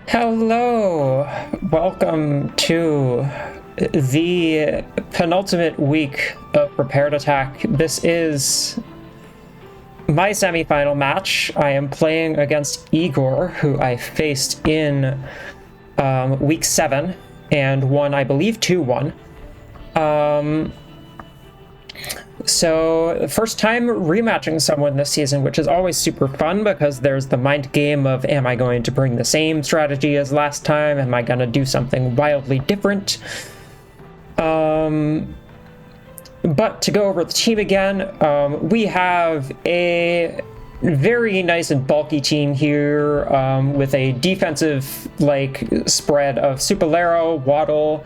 Hello, welcome to the penultimate week of Prepared Attack. This is my semifinal match. I am playing against Igor, who I faced in week 7 and won, I believe, 2-1. So, first time rematching someone this season, which is always super fun because there's the mind game of, am I going to bring the same strategy as last time? Am I going to do something wildly different? But to go over the team again, we have a very nice and bulky team here with a defensive spread of Supalero, Waddle,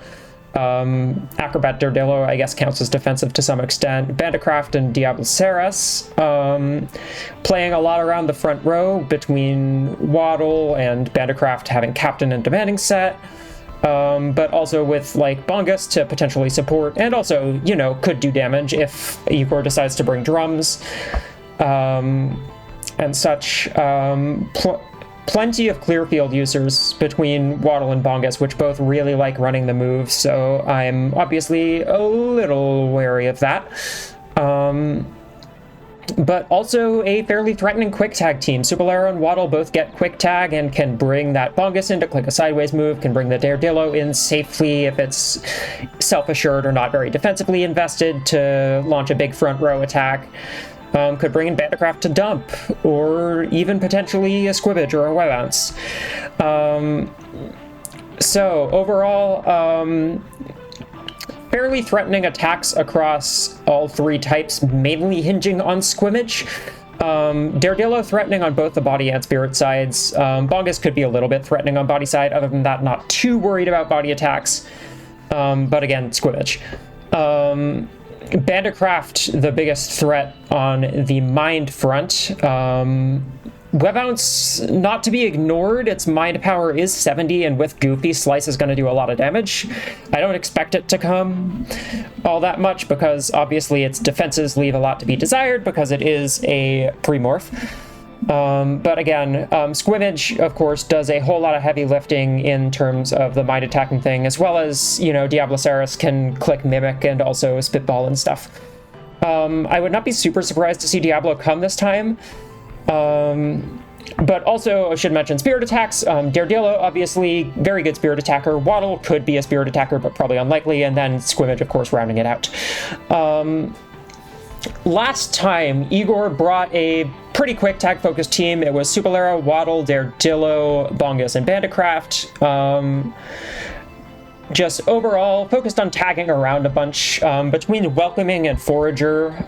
Acrobat Dardillo, I guess, counts as defensive to some extent. Bandicraft and Diablo Ceres, playing a lot around the front row between Waddle and Bandicraft having captain and demanding set, but also with Bongus to potentially support, and also, could do damage if Igor decides to bring drums, and such. Plenty of clear field users between Waddle and Bongus, which both really like running the move, so I'm obviously a little wary of that. But also a fairly threatening quick tag team. Supalero and Waddle both get quick tag and can bring that Bongus in to click a sideways move, can bring the Dardillo in safely if it's self-assured or not very defensively invested to launch a big front row attack. Could bring in Bandicraft to dump, or even potentially a Squibbage or a Web Bounce. So overall, fairly threatening attacks across all three types, mainly hinging on Squimmage. Dardillo threatening on both the body and spirit sides. Bongus could be a little bit threatening on body side. Other than that, not too worried about body attacks. But again, Squibbage. Bandicraft, the biggest threat on the mind front. Web Bounce, not to be ignored. Its mind power is 70, and with Goofy, Slice is going to do a lot of damage. I don't expect it to come all that much because obviously its defenses leave a lot to be desired because it is a pre-morph. But again, Squimmage, of course, does a whole lot of heavy lifting in terms of the mind attacking thing, as well as, Diablo Ceres can click Mimic and also Spitball and stuff. I would not be super surprised to see Diablo come this time. But also, I should mention spirit attacks. Dardillo, obviously, very good spirit attacker. Waddle could be a spirit attacker, but probably unlikely. And then Squimmage, of course, rounding it out. Last time, Igor brought a pretty quick tag-focused team. It was Supalero, Waddle, Dardillo, Bongus, and Bandicraft. Just overall focused on tagging around a bunch. Between Welcoming and Forager,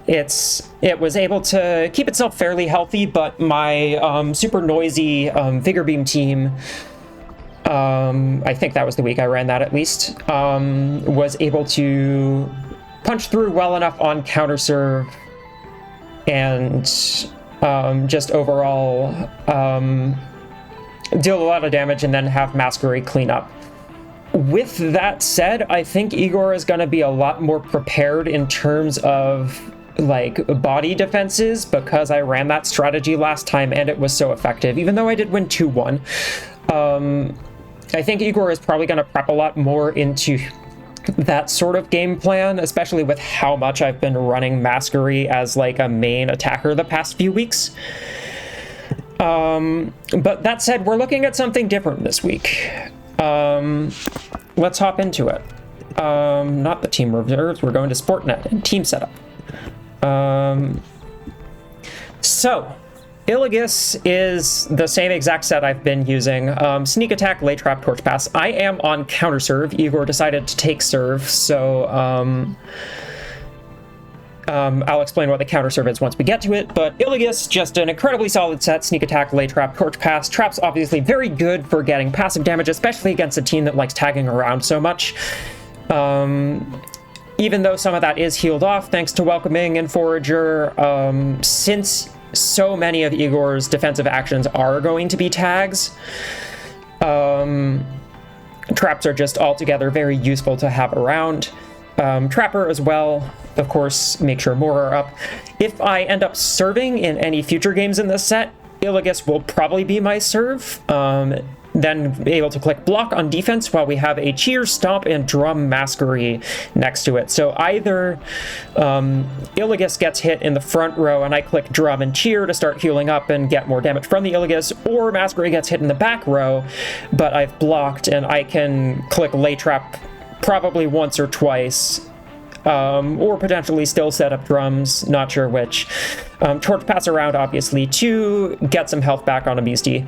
it was able to keep itself fairly healthy, but my super noisy Vigor Beam team, I think that was the week I ran that at least, was able to punch through well enough on counter serve and just overall deal a lot of damage and then have Masquerade clean up. With that said, I think Igor is going to be a lot more prepared in terms of body defenses because I ran that strategy last time and it was so effective, even though I did win 2-1. I think Igor is probably going to prep a lot more into that sort of game plan, especially with how much I've been running Masquerade as a main attacker the past few weeks. But that said, we're looking at something different this week. Let's hop into it. Not the team reserves, we're going to Sportnet and team setup. So, Illigus is the same exact set I've been using. Sneak attack, lay trap, torch pass. I am on counter serve. Igor decided to take serve, so I'll explain what the counter serve is once we get to it, but Illigus, just an incredibly solid set. Sneak attack, lay trap, torch pass. Trap's obviously very good for getting passive damage, especially against a team that likes tagging around so much. Even though some of that is healed off thanks to Welcoming and Forager, since so many of Igor's defensive actions are going to be tags, traps are just altogether very useful to have around. Trapper as well, of course, make sure more are up. If I end up serving in any future games in this set, Iligus will probably be my serve. Then be able to click block on defense while we have a cheer, stomp, and drum masquerie next to it. So either Iligus gets hit in the front row and I click drum and cheer to start healing up and get more damage from the Iligus, or masquerie gets hit in the back row, but I've blocked and I can click lay trap probably once or twice, or potentially still set up drums, not sure which. Torch pass around, obviously, to get some health back on a beastie.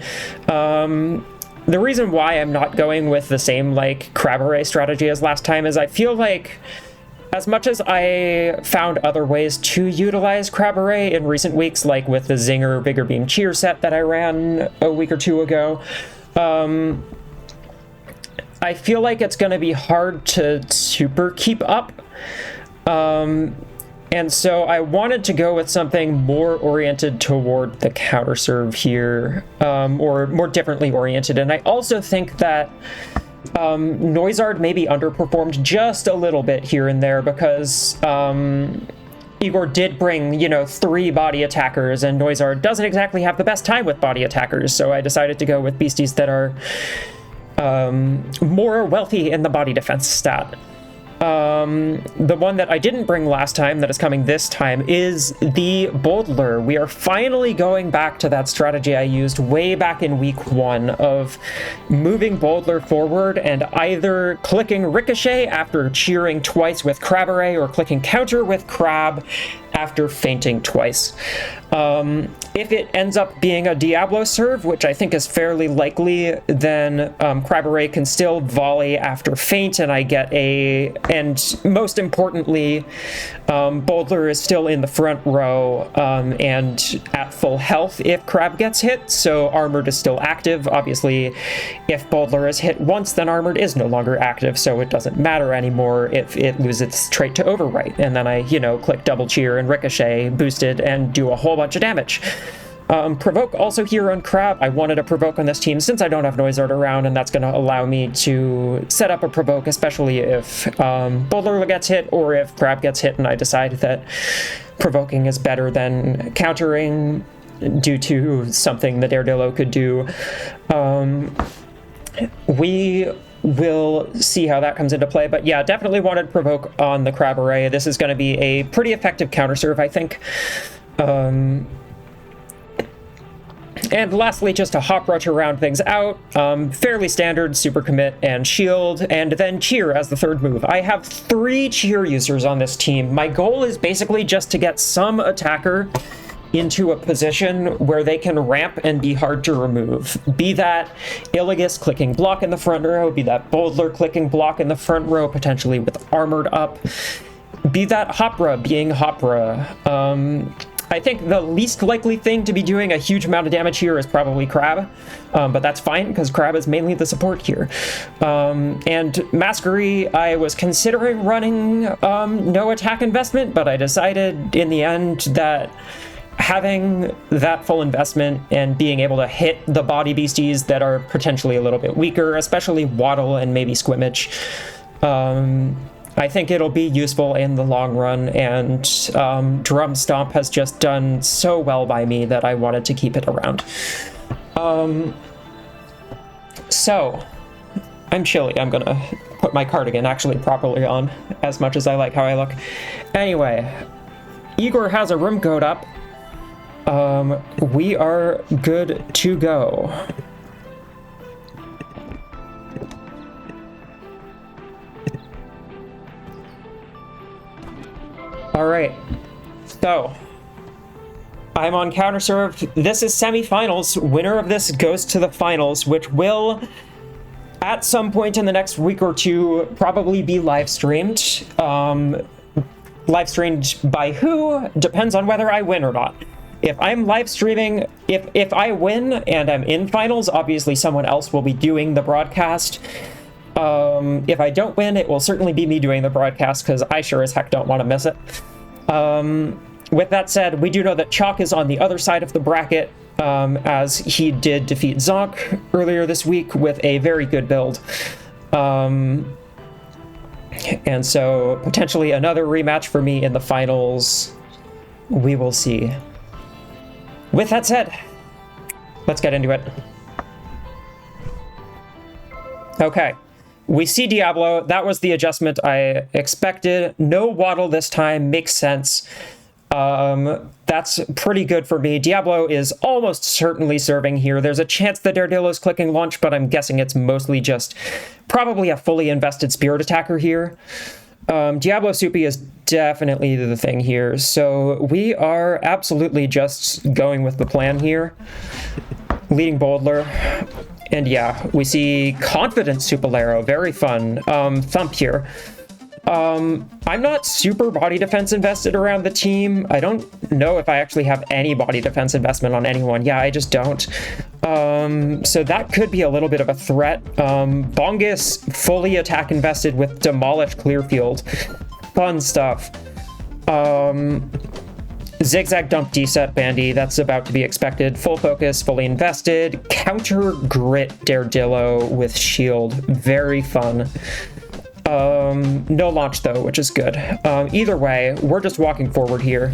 The reason why I'm not going with the same, like, crab array strategy as last time is I feel like, as much as I found other ways to utilize crab array in recent weeks, like with the Zinger Bigger Beam Cheer set that I ran a week or two ago, I feel like it's going to be hard to super keep up. And so I wanted to go with something more oriented toward the counter serve here, or more differently oriented. And I also think that Noizard maybe underperformed just a little bit here and there because Igor did bring, 3 body attackers, and Noizard doesn't exactly have the best time with body attackers. So I decided to go with beasties that are more wealthy in the body defense stat. The one that I didn't bring last time that is coming this time is the Boldler. We are finally going back to that strategy I used way back in week 1 of moving Boldler forward and either clicking Ricochet after cheering twice with Crab Array or clicking counter with Crab after fainting twice. If it ends up being a Diablo serve, which I think is fairly likely, then Crab Array can still volley after feint, and I get and most importantly, Boldler is still in the front row and at full health if Crab gets hit, so Armored is still active. Obviously, if Boldler is hit once, then Armored is no longer active, so it doesn't matter anymore if it loses its trait to Overwrite, and then I, click double cheer and Ricochet boosted and do a whole bunch of damage. Provoke also here on Crab. I wanted a Provoke on this team since I don't have Noizard around, and that's going to allow me to set up a Provoke, especially if Boulder gets hit or if Crab gets hit and I decide that provoking is better than countering due to something that Ardillo could do. We will see how that comes into play, but yeah, definitely wanted Provoke on the Crab Array. This is going to be a pretty effective counter serve, I think. And lastly, just a Hopra to round things out. Fairly standard super commit and shield, and then cheer as the third move. I have 3 cheer users on this team. My goal is basically just to get some attacker into a position where they can ramp and be hard to remove. Be that Iligus clicking block in the front row, be that Boldler clicking block in the front row, potentially with Armored up, be that Hopra being Hopra. I think the least likely thing to be doing a huge amount of damage here is probably Crab, but that's fine because Crab is mainly the support here. And Masquerie, I was considering running no attack investment, but I decided in the end that having that full investment and being able to hit the body beasties that are potentially a little bit weaker, especially Waddle and maybe Squimmage, I think it'll be useful in the long run, and Drum Stomp has just done so well by me that I wanted to keep it around. So, I'm chilly. I'm gonna put my cardigan actually properly on, as much as I like how I look. Anyway, Igor has a room code up. We are good to go. All right, so I'm on counter serve. This is semifinals. Winner of this goes to the finals, which will, at some point in the next week or two, probably be live streamed. Live streamed by who depends on whether I win or not. If I'm live streaming, if I win and I'm in finals, obviously someone else will be doing the broadcast. If I don't win, it will certainly be me doing the broadcast because I sure as heck don't want to miss it. With that said, we do know that Chalk is on the other side of the bracket, as he did defeat Zonk earlier this week with a very good build. And so potentially another rematch for me in the finals. We will see. With that said, Let's get into it. Okay. We see Diablo. That was the adjustment I expected. No waddle this time. Makes sense. That's pretty good for me. Diablo is almost certainly serving here. There's a chance that Daredillo's clicking launch, but I'm guessing it's mostly just probably a fully invested spirit attacker here. Diablo Soupy is definitely the thing here. So we are absolutely just going with the plan here. Leading Boldler. And yeah, we see Confident Supalero, very fun. Thump here. I'm not super body defense invested around the team. I don't know if I actually have any body defense investment on anyone. Yeah, I just don't. So that could be a little bit of a threat. Bongus fully attack invested with Demolish Clearfield. Fun stuff. Zigzag Dump D-set Bandy, that's about to be expected. Full Focus, fully invested. Counter Grit Daredillo with Shield, very fun. No launch though, which is good. Either way, we're just walking forward here.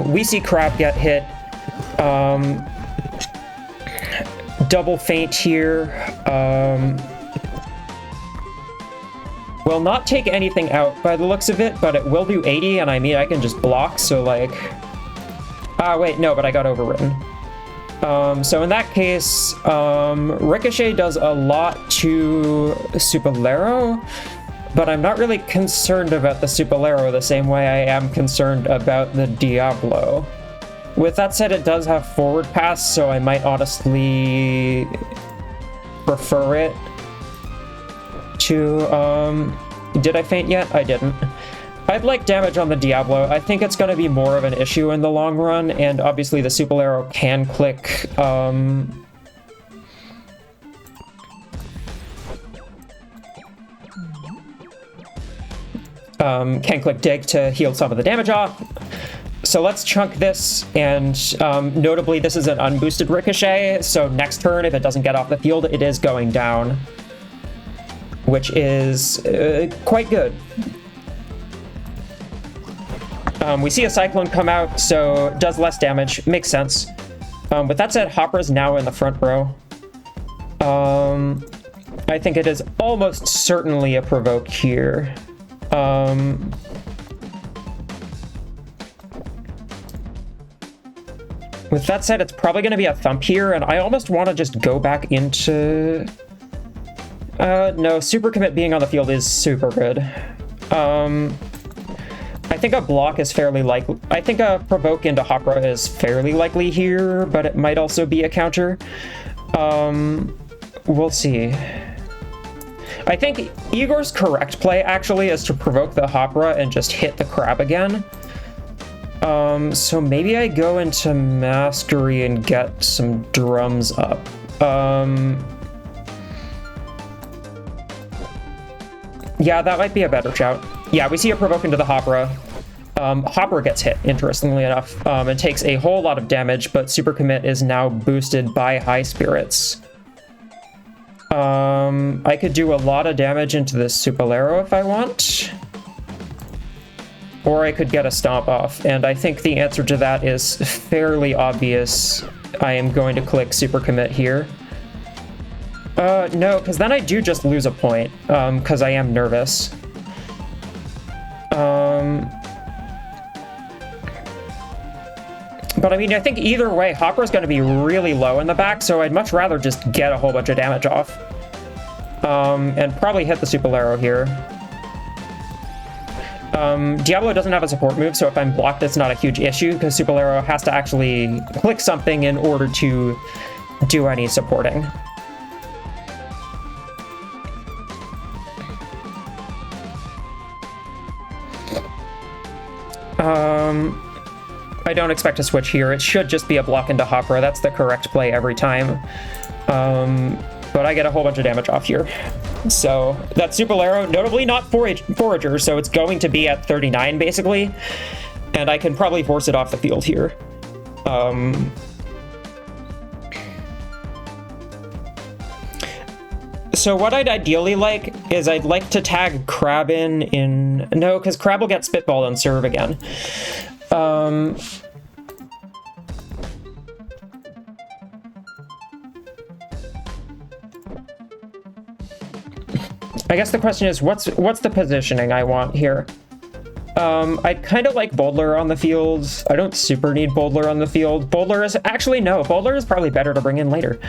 We see Crab get hit. Double Feint here. Will not take anything out by the looks of it, but it will do 80, and I mean, I can just block, so like... wait, no, but I got overwritten. So in that case, Ricochet does a lot to Supalero, but I'm not really concerned about the Supalero the same way I am concerned about the Diablo. With that said, it does have forward pass, so I might honestly prefer it to, did I faint yet? I didn't. I'd like damage on the Diablo. I think it's going to be more of an issue in the long run, and obviously the Supalero can click, can click dig to heal some of the damage off. So let's chunk this, and notably this is an unboosted Ricochet, so next turn, if it doesn't get off the field, it is going down, which is quite good. We see a Cyclone come out, so it does less damage. Makes sense. With that said, Hopra's now in the front row. I think it is almost certainly a provoke here. With that said, it's probably going to be a thump here, and I almost want to just go back into... no, super commit being on the field is super good. I think a block is fairly likely. I think a provoke into Hopra is fairly likely here, but it might also be a counter. We'll see. I think Igor's correct play, actually, is to provoke the Hopra and just hit the crab again. So maybe I go into Mastery and get some drums up. Yeah, that might be a better shout. Yeah, we see a provoke into the Hopra. Hopper gets hit, interestingly enough, and takes a whole lot of damage, but Super Commit is now boosted by High Spirits. I could do a lot of damage into this Supalero if I want. Or I could get a Stomp off, and I think the answer to that is fairly obvious. I am going to click Super Commit here. No, because then I do just lose a point, because I am nervous. But I mean, I think either way, Hopper's going to be really low in the back, so I'd much rather just get a whole bunch of damage off. And probably hit the Supalero here. Diablo doesn't have a support move, so if I'm blocked, it's not a huge issue, because Supalero has to actually click something in order to do any supporting. I don't expect to switch here. It should just be a block into Hopra. That's the correct play every time. But I get a whole bunch of damage off here. So that's Supalero, notably not Forager, so it's going to be at 39 basically. And I can probably force it off the field here. So what I'd ideally like is I'd like to tag Crab in... No, because Crab will get Spitballed and serve again. I guess the question is, what's the positioning I want here? I kind of like Bowdler on the field. I don't super need Bowdler on the field. Bowdler is... Actually, no. Bowdler is probably better to bring in later.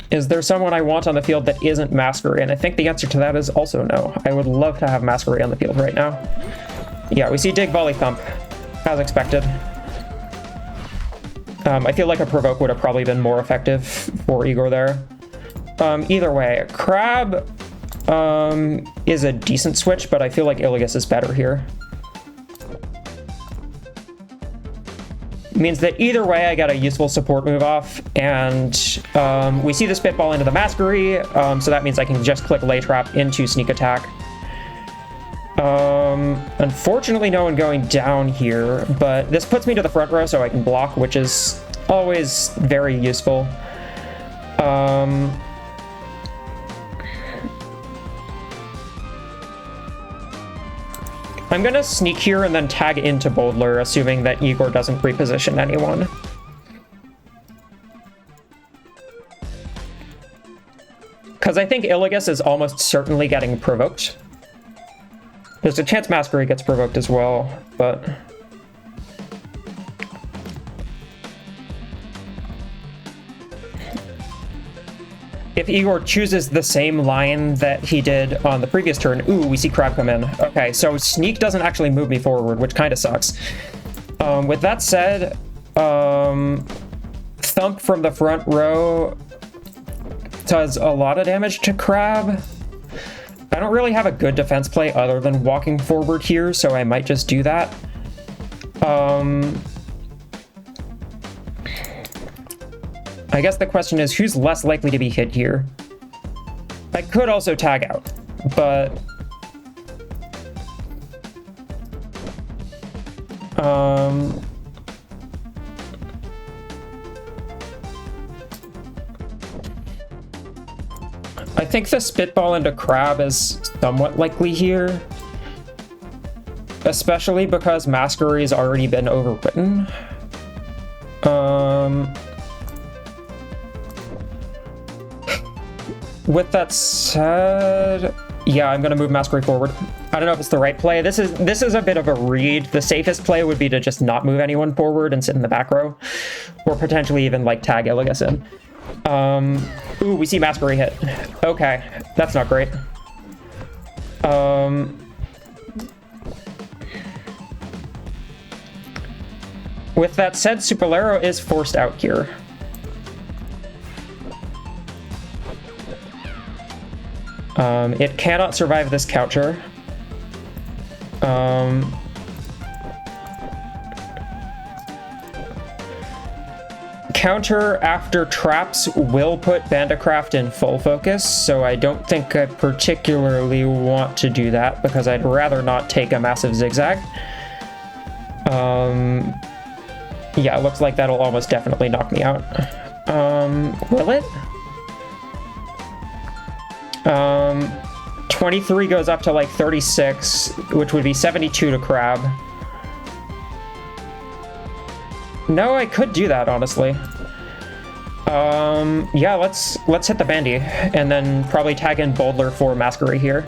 Is there someone I want on the field that isn't Masquery? And I think the answer to that is also no. I would love to have Masquery on the field right now. Yeah, we see Dig, Volley, Thump, as expected. I feel like a Provoke would have probably been more effective for Igor there. Either way, Crab is a decent switch, but I feel like Iligas is better here. Means that either way, I got a useful support move off, and we see the Spitball into the Masquery, so that means I can just click Lay Trap into Sneak Attack. Unfortunately, no one going down here, but this puts me to the front row so I can block, which is always very useful. I'm gonna sneak here and then tag into Bowdler, assuming that Igor doesn't reposition anyone. Because I think Iligas is almost certainly getting provoked. There's a chance Masquery gets provoked as well, but... If Igor chooses the same line that he did on the previous turn, ooh, we see Crab come in. Okay, so Sneak doesn't actually move me forward, which kind of sucks. With that said, Thump from the front row does a lot of damage to Crab. I don't really have a good defense play other than walking forward here, so I might just do that. I guess the question is, who's less likely to be hit here? I could also tag out, but... I think the Spitball into Crab is somewhat likely here. Especially because Masquery's already been overwritten. With that said, yeah, I'm gonna move Masquery forward. I don't know if it's the right play. This is a bit of a read. The safest play would be to just not move anyone forward and sit in the back row, or potentially even like tag Iligas in. Ooh, we see Masquery hit. Okay, that's not great. With that said, Supalero is forced out here. It cannot survive this counter. Counter after traps will put Bandicraft in full focus, so I don't think I particularly want to do that because I'd rather not take a massive zigzag. Yeah, it looks like that'll almost definitely knock me out. Will it? 23 goes up to like 36, which would be 72 to Crab. No, I could do that, honestly. Yeah, let's hit the Bandy, and then probably tag in Bowdler for Masquery here.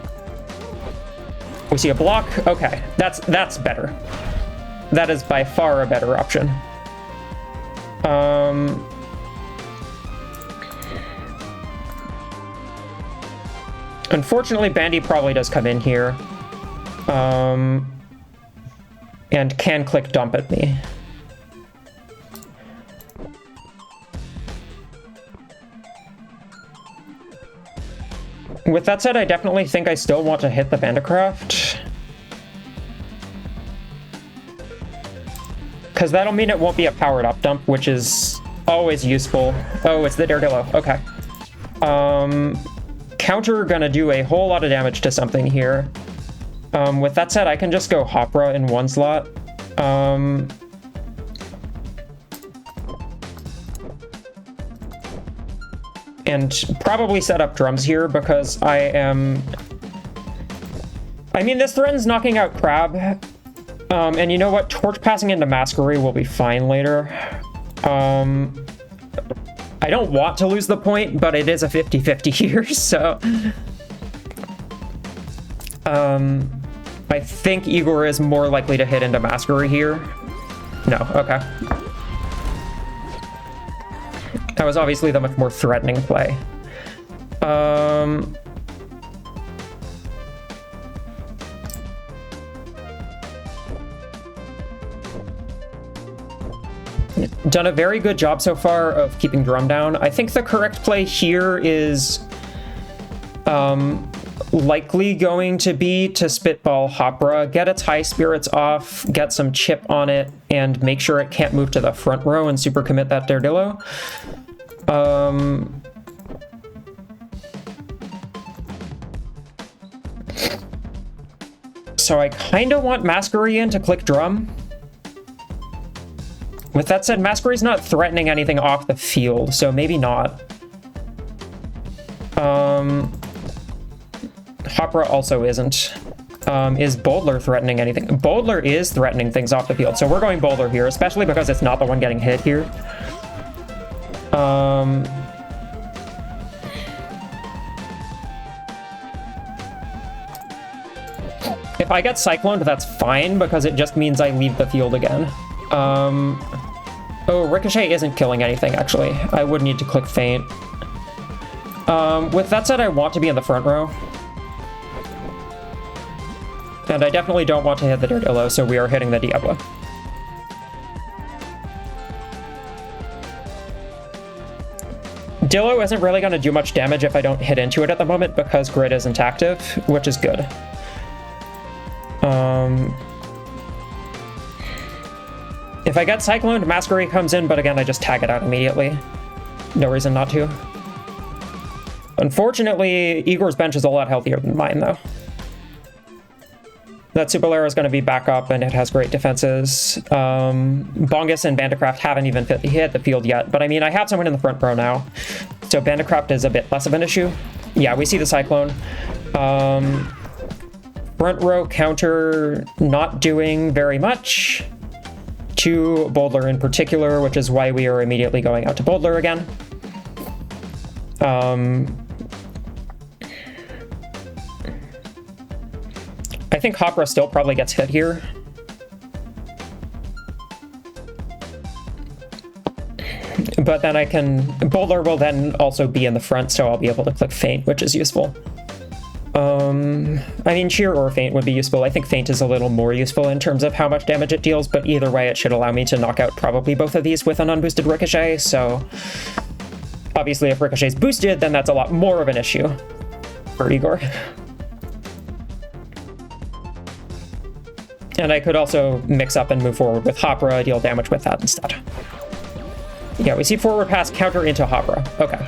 We see a block. Okay, that's better. That is by far a better option. Unfortunately, Bandy probably does come in here. And can click dump at me. With that said, I definitely think I still want to hit the Bandicraft. Because that'll mean it won't be a powered up dump, which is always useful. Oh, it's the Daredillo. Okay. Counter gonna do a whole lot of damage to something here. With that said, I can just go Hopra in one slot. And probably set up drums here because I am... I mean, this threatens knocking out Crab. And you know what? Torch passing into Masquery will be fine later. I don't want to lose the point, but it is a 50-50 here, so... I think Igor is more likely to hit into Masquery here. No, okay. That was obviously the much more threatening play. Done a very good job so far of keeping Drum down. I think the correct play here is likely going to be to spitball Hopra, get its high spirits off, get some chip on it, and make sure it can't move to the front row and super commit that Daredillo. So I kind of want Masquery in to click Drum. With that said, Masquery's not threatening anything off the field, so maybe not. Hopra also isn't. Is Boldler threatening anything? Boldler is threatening things off the field, so we're going Boldler here, especially because it's not the one getting hit here. If I get Cycloned, that's fine, because it just means I leave the field again. Oh, Ricochet isn't killing anything, actually. I would need to click Feint. With that said, I want to be in the front row. And I definitely don't want to hit the Daredillo, so we are hitting the Diablo. Dillo isn't really going to do much damage if I don't hit into it at the moment, because Grid isn't active, which is good. If I get Cycloned, Masquery comes in, but again, I just tag it out immediately. No reason not to. Unfortunately, Igor's bench is a lot healthier than mine, though. That Supalera is going to be back up, and it has great defenses. Bongus and Bandicraft haven't even hit the field yet, but I mean, I have someone in the front row now, so Bandicraft is a bit less of an issue. Yeah, we see the Cyclone. Front row counter not doing very much. To Boldler in particular, which is why we are immediately going out to Boldler again. I think Hopra still probably gets hit here. But then I can... Boldler will then also be in the front, so I'll be able to click Feint, which is useful. I mean, Cheer or Feint would be useful. I think Feint is a little more useful in terms of how much damage it deals, but either way, it should allow me to knock out probably both of these with an unboosted Ricochet, so... Obviously, if Ricochet's boosted, then that's a lot more of an issue for Igor. And I could also mix up and move forward with Hopra, deal damage with that instead. Yeah, we see forward pass, counter into Hopra. Okay.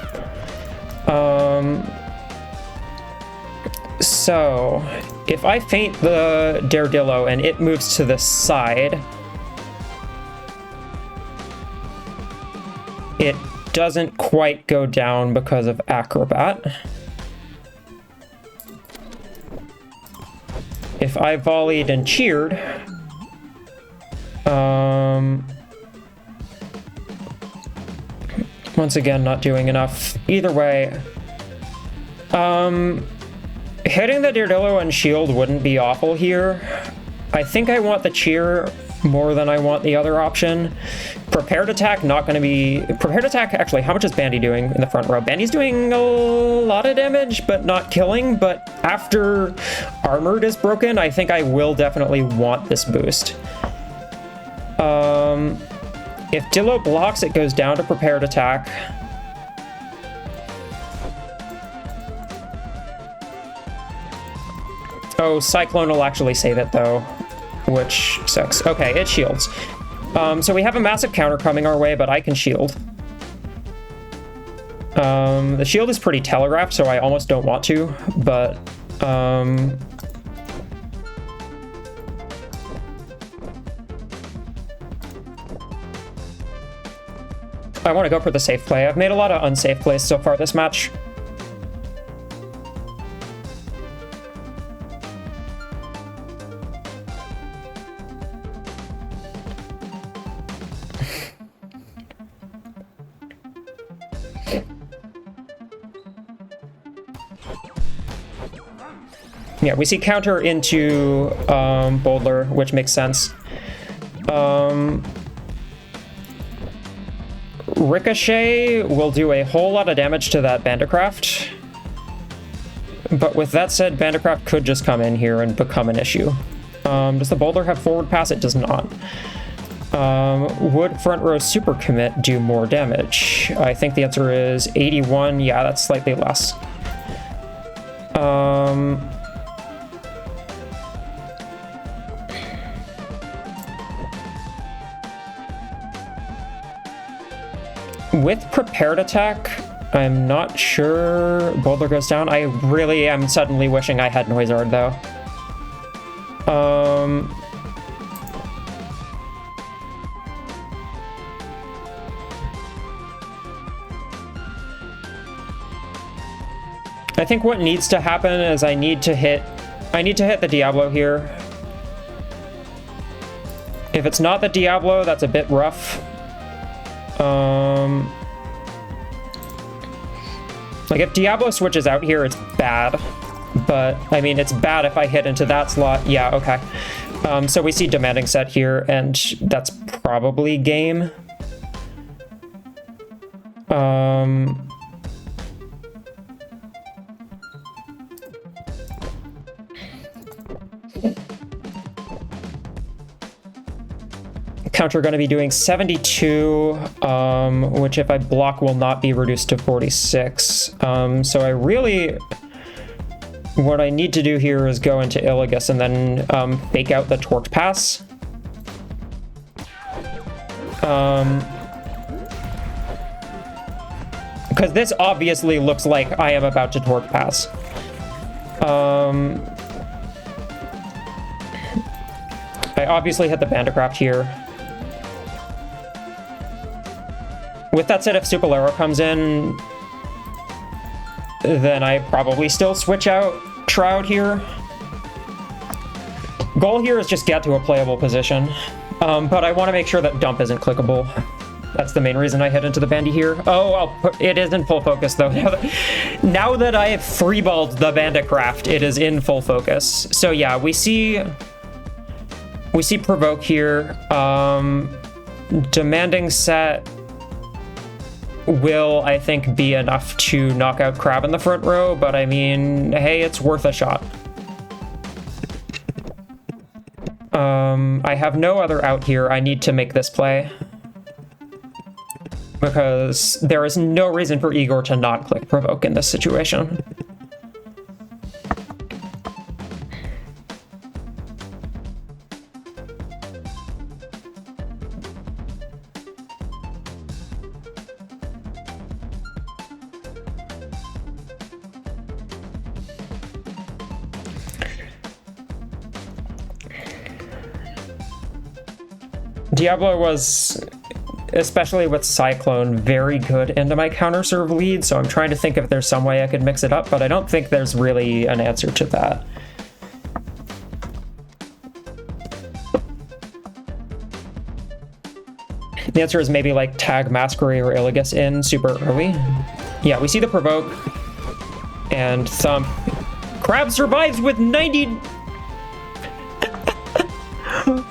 So, if I feint the Daredillo and it moves to the side, it doesn't quite go down because of Acrobat. If I volleyed and cheered, once again, not doing enough. Either way, hitting the Daredillo and shield wouldn't be awful here. I think I want the cheer more than I want the other option. Prepared attack, not going to be... Prepared attack, actually, how much is Bandy doing in the front row? Bandy's doing a lot of damage, but not killing. But after Armored is broken, I think I will definitely want this boost. If Dillo blocks, it goes down to prepared attack. Oh, Cyclone will actually save it, though, which sucks. Okay, it shields. So we have a massive counter coming our way, but I can shield. The shield is pretty telegraphed, so I almost don't want to, but... I want to go for the safe play. I've made a lot of unsafe plays so far this match. Yeah, we see counter into Boulder, which makes sense. Ricochet will do a whole lot of damage to that Bandicraft. But with that said, Bandicraft could just come in here and become an issue. Does the Boulder have forward pass? It does not. Would front row super commit do more damage? I think the answer is 81. Yeah, that's slightly less. With prepared attack, I'm not sure Boulder goes down. I really am suddenly wishing I had Noizard though. I think what needs to happen is I need to hit the Diablo here. If it's not the Diablo, that's a bit rough. Like if Diablo switches out here, it's bad. But I mean, it's bad if I hit into that slot. Yeah, okay. So we see demanding set here, and that's probably game. Counter going to be doing 72, which if I block will not be reduced to 46. So I really, what I need to do here is go into Illigus and then fake out the Torque Pass. Because this obviously looks like I am about to Torque Pass. I obviously hit the Bandicraft here. With that said, if Supalero comes in, then I probably still switch out Shroud here. Goal here is just get to a playable position, but I want to make sure that Dump isn't clickable. That's the main reason I hit into the Bandy here. Oh, it is in full focus though. Now that I have freeballed the Bandicraft, it is in full focus. So yeah, we see Provoke here. Demanding set will, I think, be enough to knock out Crab in the front row, but I mean, hey, it's worth a shot. I have no other out here. I need to make this play. Because there is no reason for Igor to not click Provoke in this situation. Diablo was, especially with Cyclone, very good into my counter serve lead, so I'm trying to think if there's some way I could mix it up, but I don't think there's really an answer to that. The answer is maybe like tag Masquerade or Illigus in super early. Yeah, we see the Provoke and Thump. Crab survives with 90...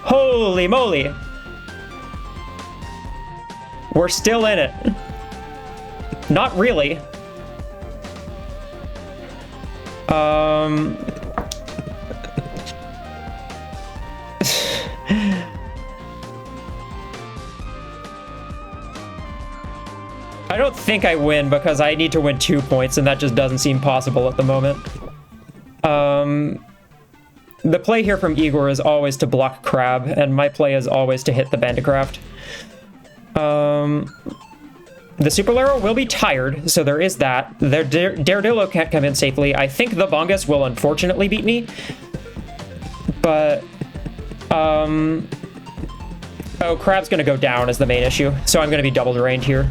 Holy moly! We're still in it. Not really. I don't think I win because I need to win 2 points and that just doesn't seem possible at the moment. The play here from Igor is always to block Crab, and my play is always to hit the Bandicraft. The Supalero will be tired, so there is that. Their Daredillo can't come in safely. I think the Bongus will unfortunately beat me. But, oh, Crab's gonna go down is the main issue, so I'm gonna be double drained here.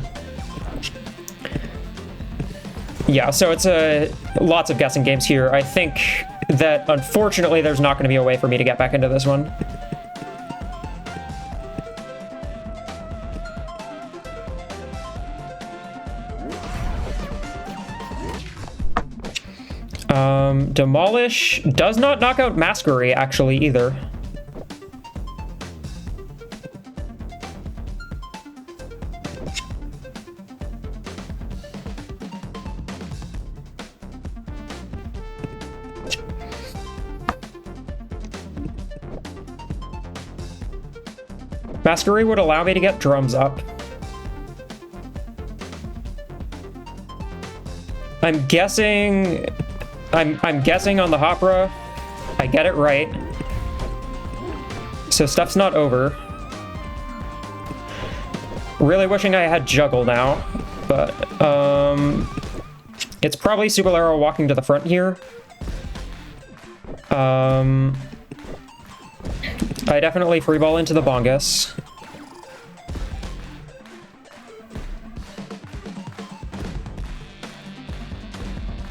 Yeah, so it's lots of guessing games here. I think that, unfortunately, there's not gonna be a way for me to get back into this one. Demolish does not knock out Masquery, actually, either. Masquery would allow me to get drums up. I'm guessing on the Hopra. I get it right. So stuff's not over. Really wishing I had Juggle now, but it's probably Subalero walking to the front here. I definitely freeball into the Bongus.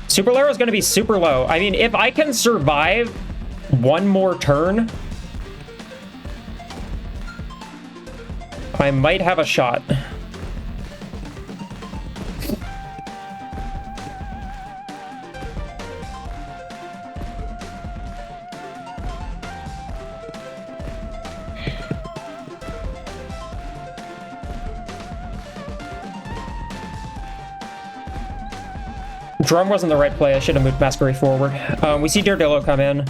Superlero is going to be super low. I mean, if I can survive one more turn, I might have a shot. Drum wasn't the right play. I should have moved Masquery forward. We see Daredillo come in.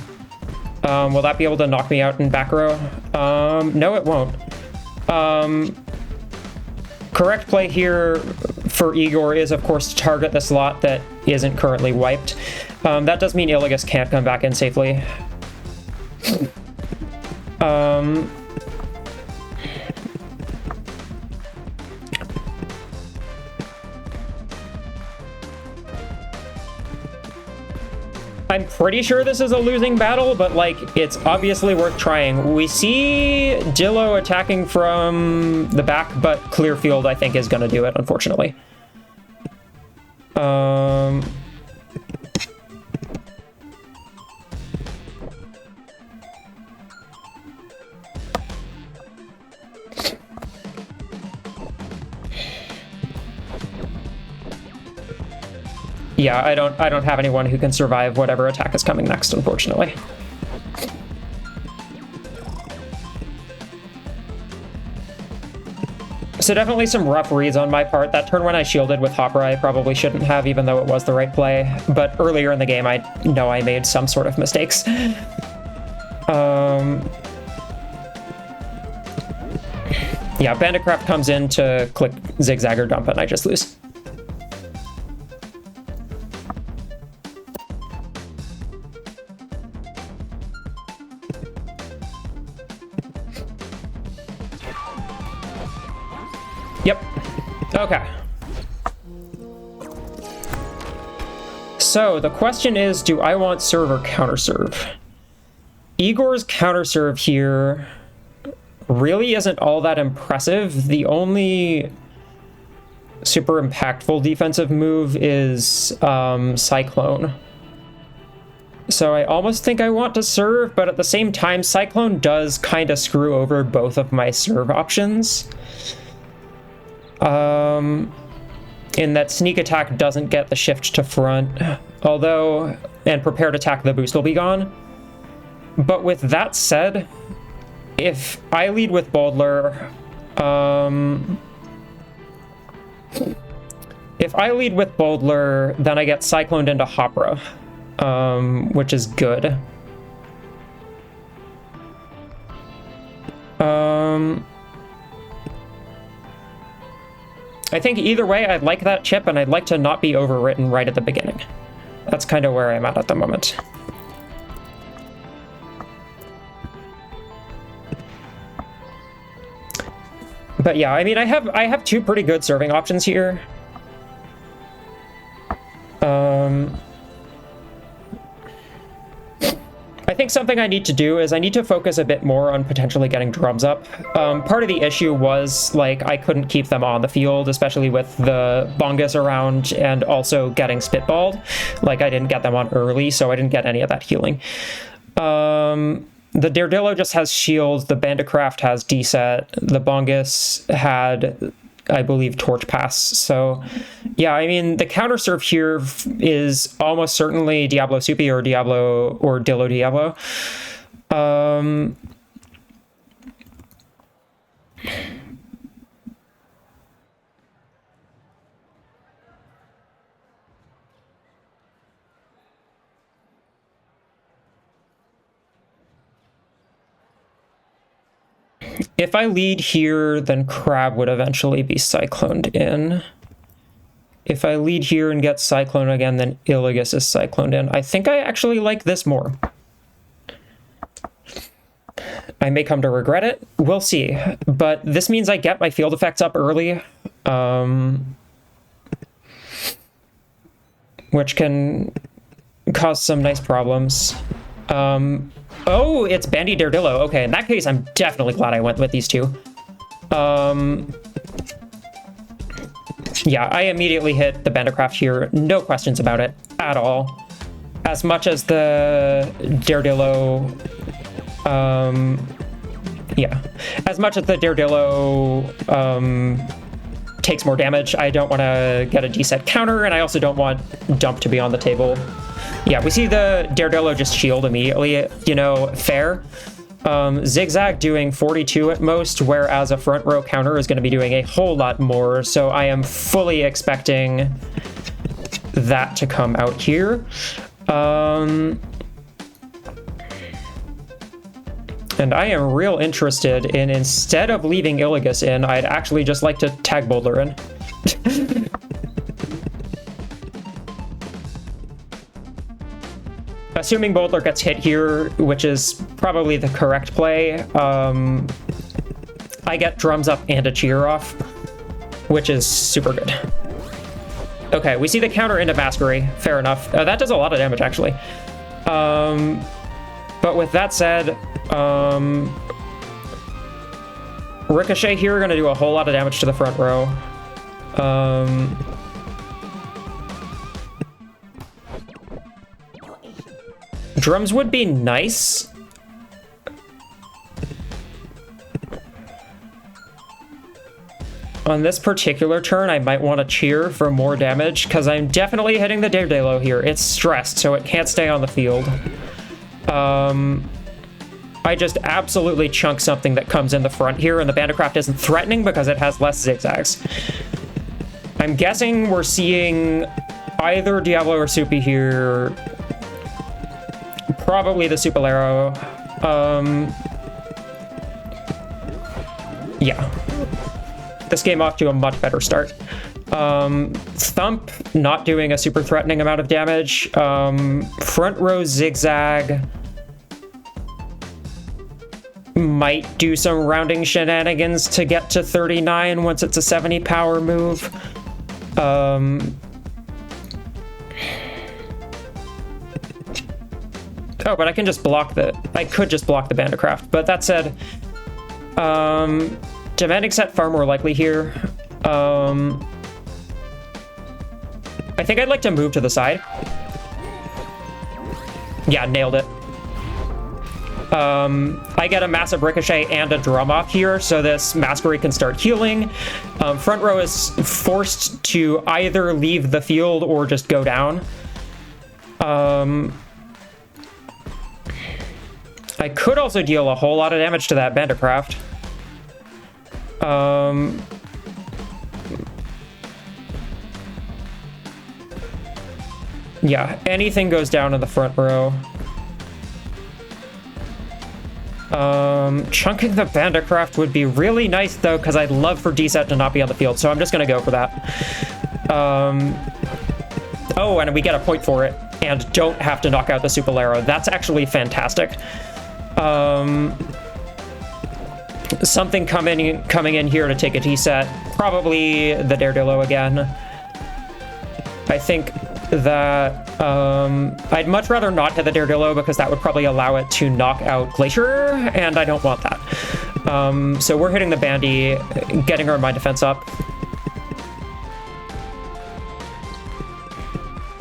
Will that be able to knock me out in back row? No, it won't. Correct play here for Igor is, of course, to target the slot that isn't currently wiped. That does mean Iligus can't come back in safely. I'm pretty sure this is a losing battle, but, like, it's obviously worth trying. We see Dillo attacking from the back, but Clearfield, I think, is going to do it, unfortunately. Yeah, I don't have anyone who can survive whatever attack is coming next, unfortunately. So definitely some rough reads on my part. That turn when I shielded with Hopper, I probably shouldn't have, even though it was the right play. But earlier in the game, I know I made some sort of mistakes. Yeah, Banditcraft comes in to click Zigzag or Dump, and I just lose. Yep. Okay. So the question is, do I want serve or counter serve? Igor's counter serve here really isn't all that impressive. The only super impactful defensive move is Cyclone. So I almost think I want to serve, but at the same time, Cyclone does kind of screw over both of my serve options. In that sneak attack doesn't get the shift to front, although, and prepared attack, the boost will be gone. But with that said, if I lead with Boldler, then I get Cycloned into Hopra, which is good. I think either way, I'd like that chip, and I'd like to not be overwritten right at the beginning. That's kind of where I'm at the moment. But yeah, I mean, I have two pretty good serving options here. I think something I need to do is I need to focus a bit more on potentially getting drums up. Part of the issue was, like, I couldn't keep them on the field, especially with the Bongus around and also getting spitballed. Like, I didn't get them on early, so I didn't get any of that healing. The Daredillo just has shield, the Banditcraft has D-set, the Bongus had, I believe, Torch Pass, so Yeah, I mean, the counter serve here is almost certainly Diablo Soupy or Diablo or Dillo Diablo. If I lead here, then Crab would eventually be cycloned in. If I lead here and get cycloned again, then Iligus is cycloned in. I think I actually like this more. I may come to regret it. We'll see. But this means I get my field effects up early, which can cause some nice problems. Oh, it's Bandy Daredillo. Okay, in that case, I'm definitely glad I went with these two. Yeah, I immediately hit the Bandicraft here. No questions about it at all. As much as the Daredillo... yeah. As much as the Daredillo takes more damage, I don't want to get a D-set counter, and I also don't want Dump to be on the table. Yeah, we see the Daredillo just shield immediately, you know, fair. Zigzag doing 42 at most, whereas a front row counter is going to be doing a whole lot more, so I am fully expecting that to come out here. And I am real interested in, instead of leaving Iligus in, I'd actually just like to tag Boulder in. Assuming Boulder gets hit here, which is probably the correct play, I get drums up and a cheer off, which is super good. Okay, we see the counter into Masquerie. Fair enough. That does a lot of damage, actually. But with that said, Ricochet here are going to do a whole lot of damage to the front row. Drums would be nice. On this particular turn, I might want to cheer for more damage, because I'm definitely hitting the Daredillo here. It's stressed, so it can't stay on the field. I just absolutely chunk something that comes in the front here, and the Bandicraft isn't threatening because it has less zigzags. I'm guessing we're seeing either Diablo or Soupy here. Probably the Supalero. Yeah. This game off to a much better start. Thump not doing a super threatening amount of damage. Front row Zigzag might do some rounding shenanigans to get to 39 once it's a 70 power move. Oh, but I can just block I could just block the Bandicraft. But that said, Demanding Set far more likely here. I think I'd like to move to the side. Yeah, nailed it. I get a massive Ricochet and a drum off here, so this Masquerade can start healing. Front row is forced to either leave the field or just go down. I could also deal a whole lot of damage to that Bandicraft. Yeah, anything goes down in the front row. Chunking the Bandicraft would be really nice, though, because I'd love for D-Set to not be on the field, so I'm just going to go for that. Oh, and we get a point for it, and don't have to knock out the Supalero. That's actually fantastic. Something coming in here to take a D-Set. Probably the Daredillo again. I think that I'd much rather not hit the Daredillo because that would probably allow it to knock out Glacier, and I don't want that. So we're hitting the Bandy, getting our Mind Defense up.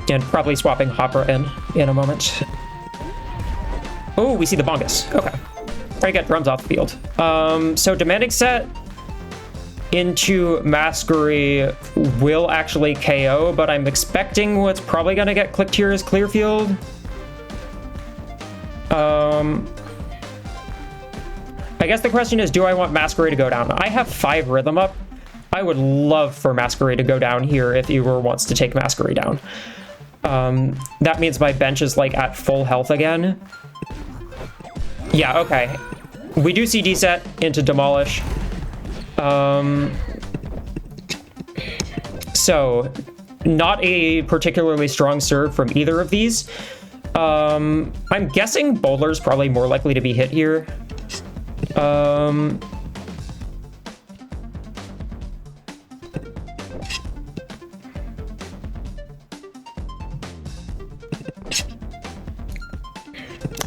And probably swapping Hopper in a moment. Oh, we see the Bongus. Okay. Try to get drums off the field. So Demanding Set into Masquerie will actually KO, but I'm expecting what's probably going to get clicked here is Clearfield. I guess the question is, do I want Masquerie to go down? I have 5 rhythm up. I would love for Masquerie to go down here if Igor wants to take Masquerie down. That means my bench is like at full health again. Yeah, okay. We do see D-set into Demolish. So, not a particularly strong serve from either of these. I'm guessing Bowler's probably more likely to be hit here.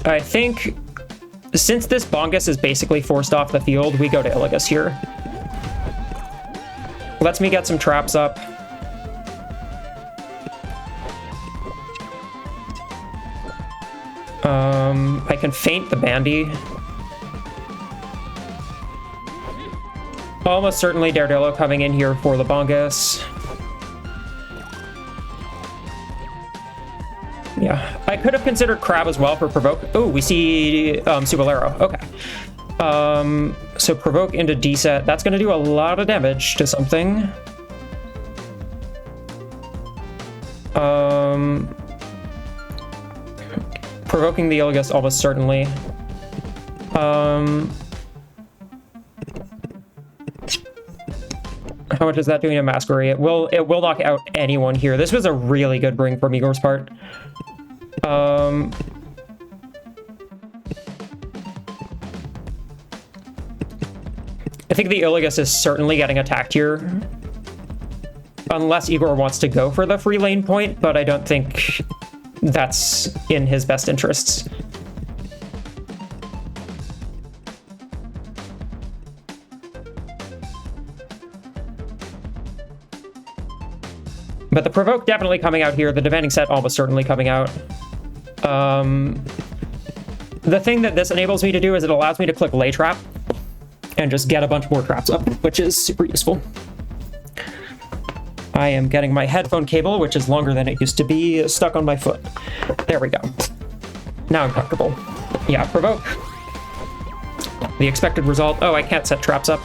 I think since this Bongus is basically forced off the field, we go to Iligus here. Lets me get some traps up. I can feint the Bandy. Almost certainly Daredillo coming in here for the Bongus. Yeah, I could have considered Crab as well for Provoke. Oh, we see Subalero. Okay. So Provoke into D-set. That's going to do a lot of damage to something. Provoking the Iligus almost certainly. How much is that doing to Masquerie? It will knock out anyone here. This was a really good bring from Igor's part. I think the Iligus is certainly getting attacked here. Unless Igor wants to go for the free lane point, but I don't think that's in his best interests. But the Provoke definitely coming out here. The Demanding Set almost certainly coming out. The thing that this enables me to do is it allows me to click Lay Trap and just get a bunch more traps up, which is super useful. I am getting my headphone cable, which is longer than it used to be, stuck on my foot. There we go. Now I'm comfortable. Yeah, Provoke. The expected result. Oh, I can't set traps up.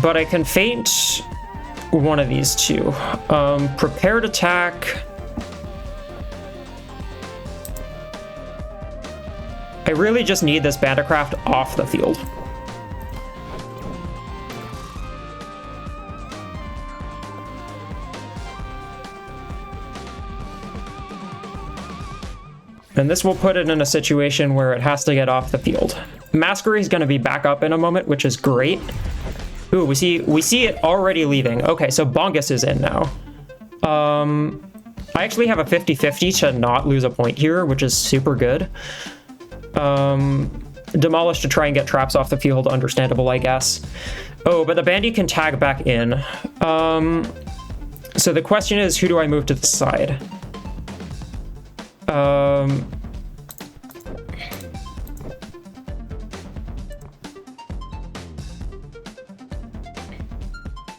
But I can feint one of these two. Prepared attack. I really just need this Bandicraft off the field. And this will put it in a situation where it has to get off the field. Masquerie is going to be back up in a moment, which is great. Ooh, we see it already leaving. Okay, so Bongus is in now. I actually have a 50-50 to not lose a point here, which is super good. Demolish to try and get traps off the field, understandable, I guess. Oh, but the Bandy can tag back in. So the question is, who do I move to the side?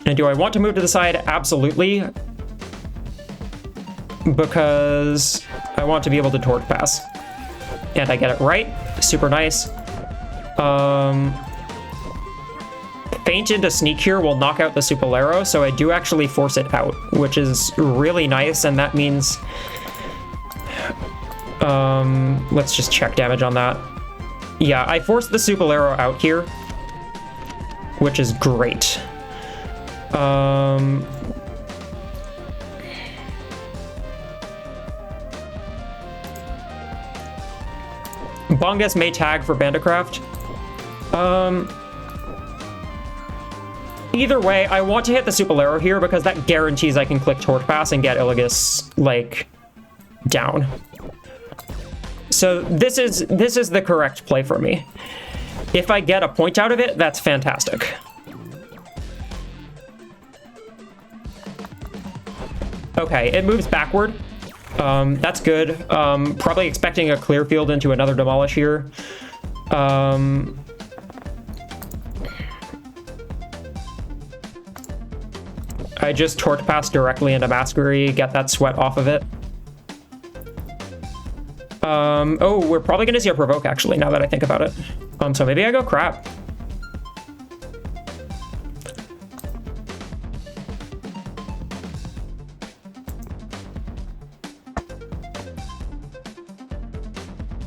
And do I want to move to the side? Absolutely. Because I want to be able to torch pass. And I get it right. Super nice. Feint into Sneak here will knock out the Supalero, so I do actually force it out, which is really nice, and that means... let's just check damage on that. Yeah, I forced the Supalero out here, which is great. Bongus may tag for Bandicraft. Either way, I want to hit the Supalero here because that guarantees I can click Torch Pass and get Iligus, like, down. So this is the correct play for me. If I get a point out of it, that's fantastic. Okay, it moves backward. That's good. Probably expecting a clear field into another Demolish here. I just torque pass directly into Masquery, get that sweat off of it. Oh, we're probably gonna see a provoke actually, now that I think about it. So maybe I go crab.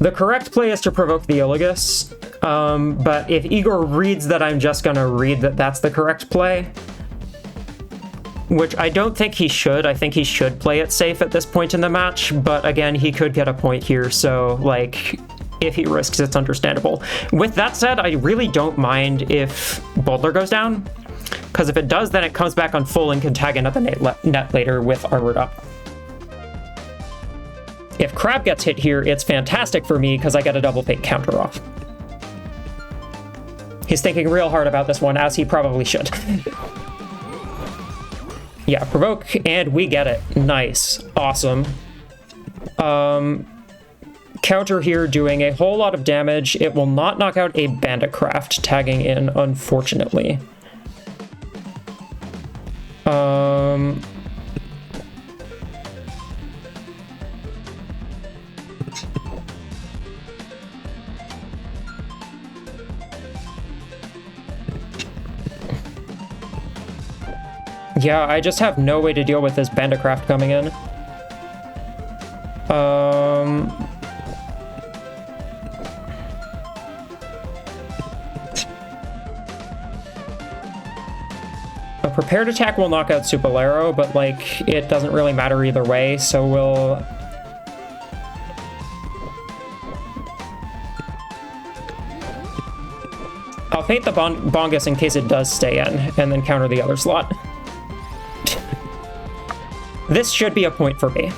The correct play is to provoke the Iligus, but if Igor reads that I'm just gonna read that that's the correct play, which I don't think he should. I think he should play it safe at this point in the match, but again, he could get a point here, so, like, if he risks, it's understandable. With that said, I really don't mind if Boulder goes down, because if it does, then it comes back on full and can tag in at the net later with Armored Up. If Crab gets hit here, it's fantastic for me, because I get a double fake counter off. He's thinking real hard about this one, as he probably should. Yeah, provoke, and we get it. Nice. Awesome. Counter here doing a whole lot of damage. It will not knock out a Banditcraft tagging in, unfortunately. Yeah, I just have no way to deal with this Banditcraft coming in. A prepared attack will knock out Supalero, but, like, it doesn't really matter either way, so we'll... I'll paint the Bongus in case it does stay in, and then counter the other slot. This should be a point for me.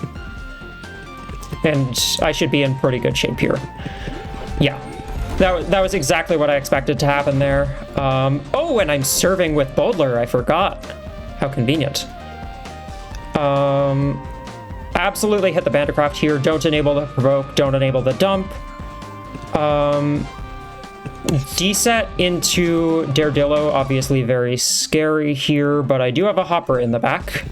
And I should be in pretty good shape here. Yeah, that was exactly what I expected to happen there. Oh, and I'm serving with Boldler, I forgot. How convenient. Absolutely hit the Banditcraft here. Don't enable the provoke, don't enable the dump. Deset into Daredillo, obviously very scary here, but I do have a hopper in the back.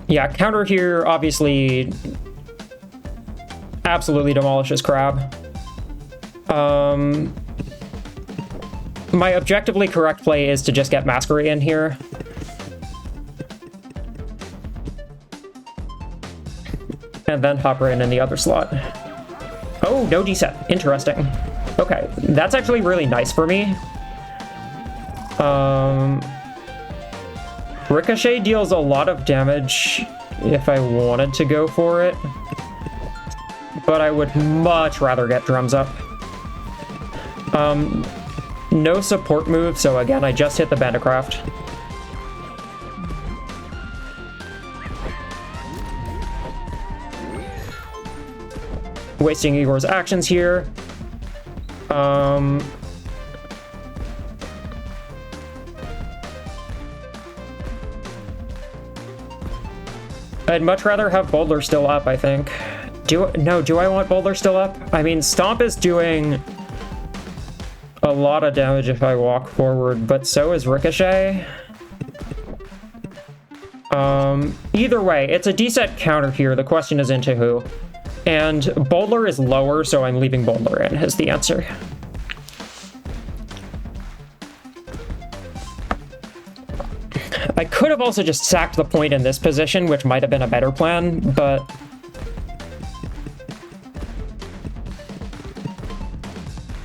Yeah, counter here obviously absolutely demolishes Crab. My objectively correct play is to just get Masquery in here. And then hopper in the other slot. Oh, no deset. Interesting. Okay, that's actually really nice for me. Ricochet deals a lot of damage if I wanted to go for it, but I would much rather get drums up. No support move, so again, I just hit the Banditcraft. Wasting Igor's actions here. I'd much rather have Boulder still up, I think. Do I want Boulder still up? I mean, Stomp is doing a lot of damage if I walk forward, but so is Ricochet. Either way, it's a deset counter here. The question is into who. And Boulder is lower, so I'm leaving Boulder in, is the answer. I could have also just sacked the point in this position, which might have been a better plan, but...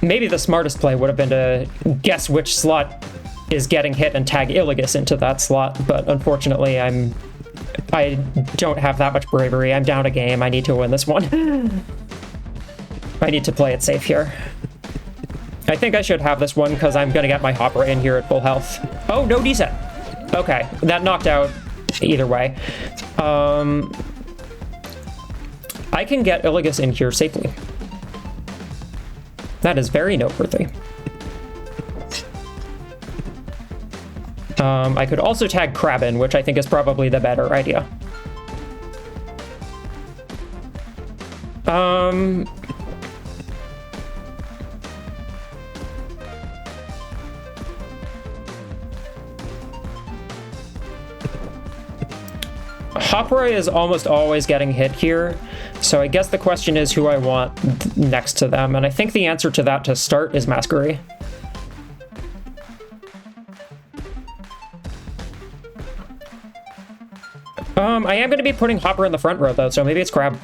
maybe the smartest play would have been to guess which slot is getting hit and tag Iligus into that slot, but unfortunately I don't have that much bravery. I'm down a game. I need to win this one. I need to play it safe here. I think I should have this one because I'm going to get my hopper in here at full health. Oh, no deset. Okay, that knocked out either way. I can get Iligus in here safely. That is very noteworthy. I could also tag Crab in, which I think is probably the better idea. Hopra is almost always getting hit here, so I guess the question is who I want next to them, and I think the answer to that to start is Masquerie. I am going to be putting Hopper in the front row, though, so maybe it's Crab.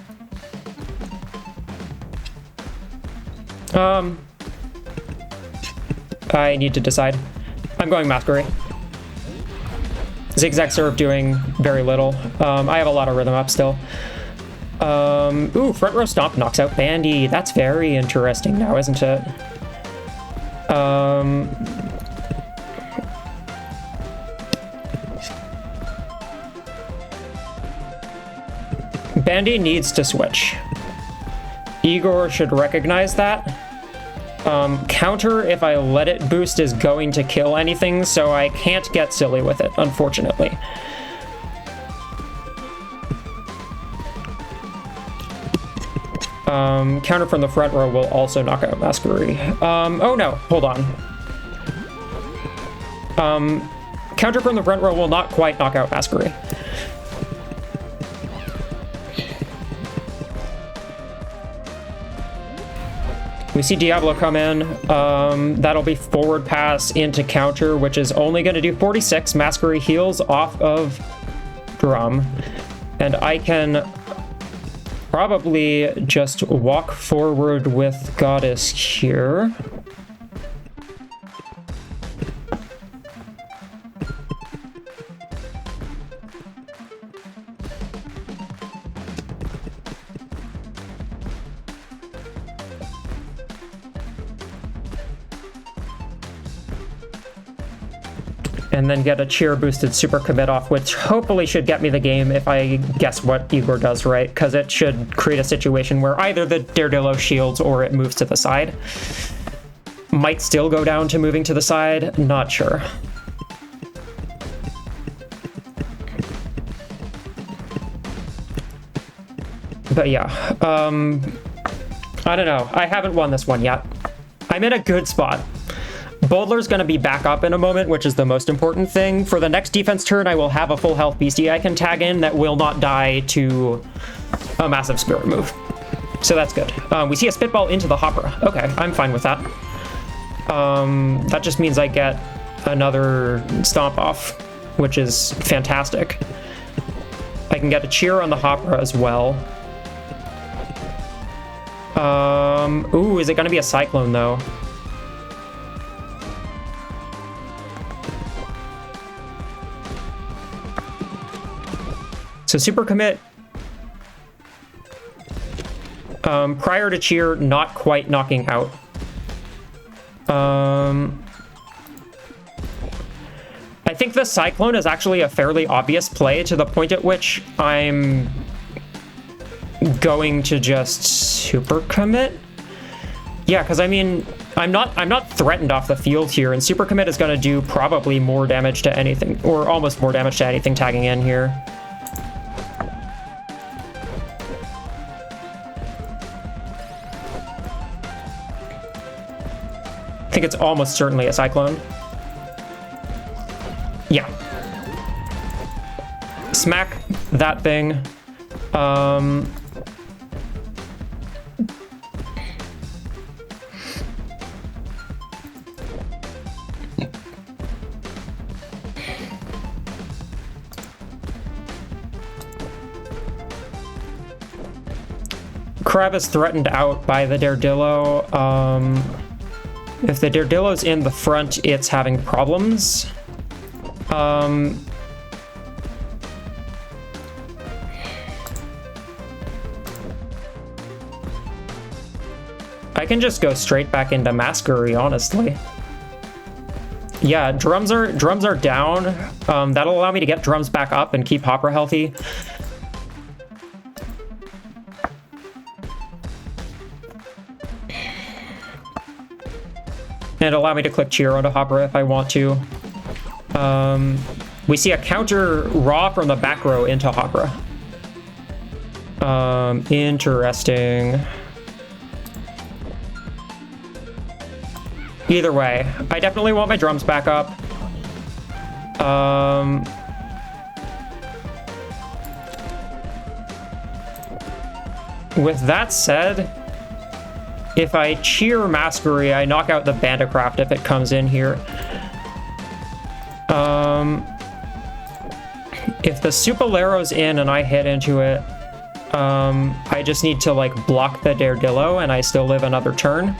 I need to decide. I'm going Masquerie. Zigzag Serve doing very little. I have a lot of rhythm up still. Ooh, front row stomp knocks out Bandy. That's very interesting now, isn't it? Bandy needs to switch. Igor should recognize that. Counter, if I let it boost, is going to kill anything, so I can't get silly with it, unfortunately. Counter from the front row will also knock out Masquerie. Oh no, hold on. Counter from the front row will not quite knock out Masquerie. We see Diablo come in. That'll be forward pass into counter, which is only going to do 46. Masquerie heals off of drum. And I can probably just walk forward with Goddess here. And then get a cheer boosted super commit off, which hopefully should get me the game if I guess what Igor does right, because it should create a situation where either the Daredillo shields or it moves to the side. Might still go down to moving to the side, not sure. But yeah, I don't know. I haven't won this one yet. I'm in a good spot. Bowdler's going to be back up in a moment, which is the most important thing. For the next defense turn, I will have a full health beastie I can tag in that will not die to a massive spirit move. So that's good. We see a spitball into the hopper. Okay, I'm fine with that. That just means I get another stomp off, which is fantastic. I can get a cheer on the hopper as well. Ooh, is it going to be a cyclone though? So super commit. Prior to cheer, not quite knocking out. I think the cyclone is actually a fairly obvious play to the point at which I'm going to just super commit. Yeah, because I mean, I'm not threatened off the field here, and super commit is going to do probably more damage to anything, or almost more damage to anything tagging in here. I think it's almost certainly a cyclone. Yeah. Smack that thing. Crab is threatened out by the Daredillo. If the Daredillo's in the front, it's having problems. I can just go straight back into Masquerie, honestly. Yeah, drums are down. That'll allow me to get drums back up and keep Hopper healthy. And allow me to click cheer onto Hopper if I want to. We see a counter raw from the back row into Hopra. Interesting. Either way, I definitely want my drums back up. With that said, if I cheer Masquery, I knock out the Bandicraft if it comes in here. If the Supalero's in and I hit into it, I just need to like block the Daredillo and I still live another turn.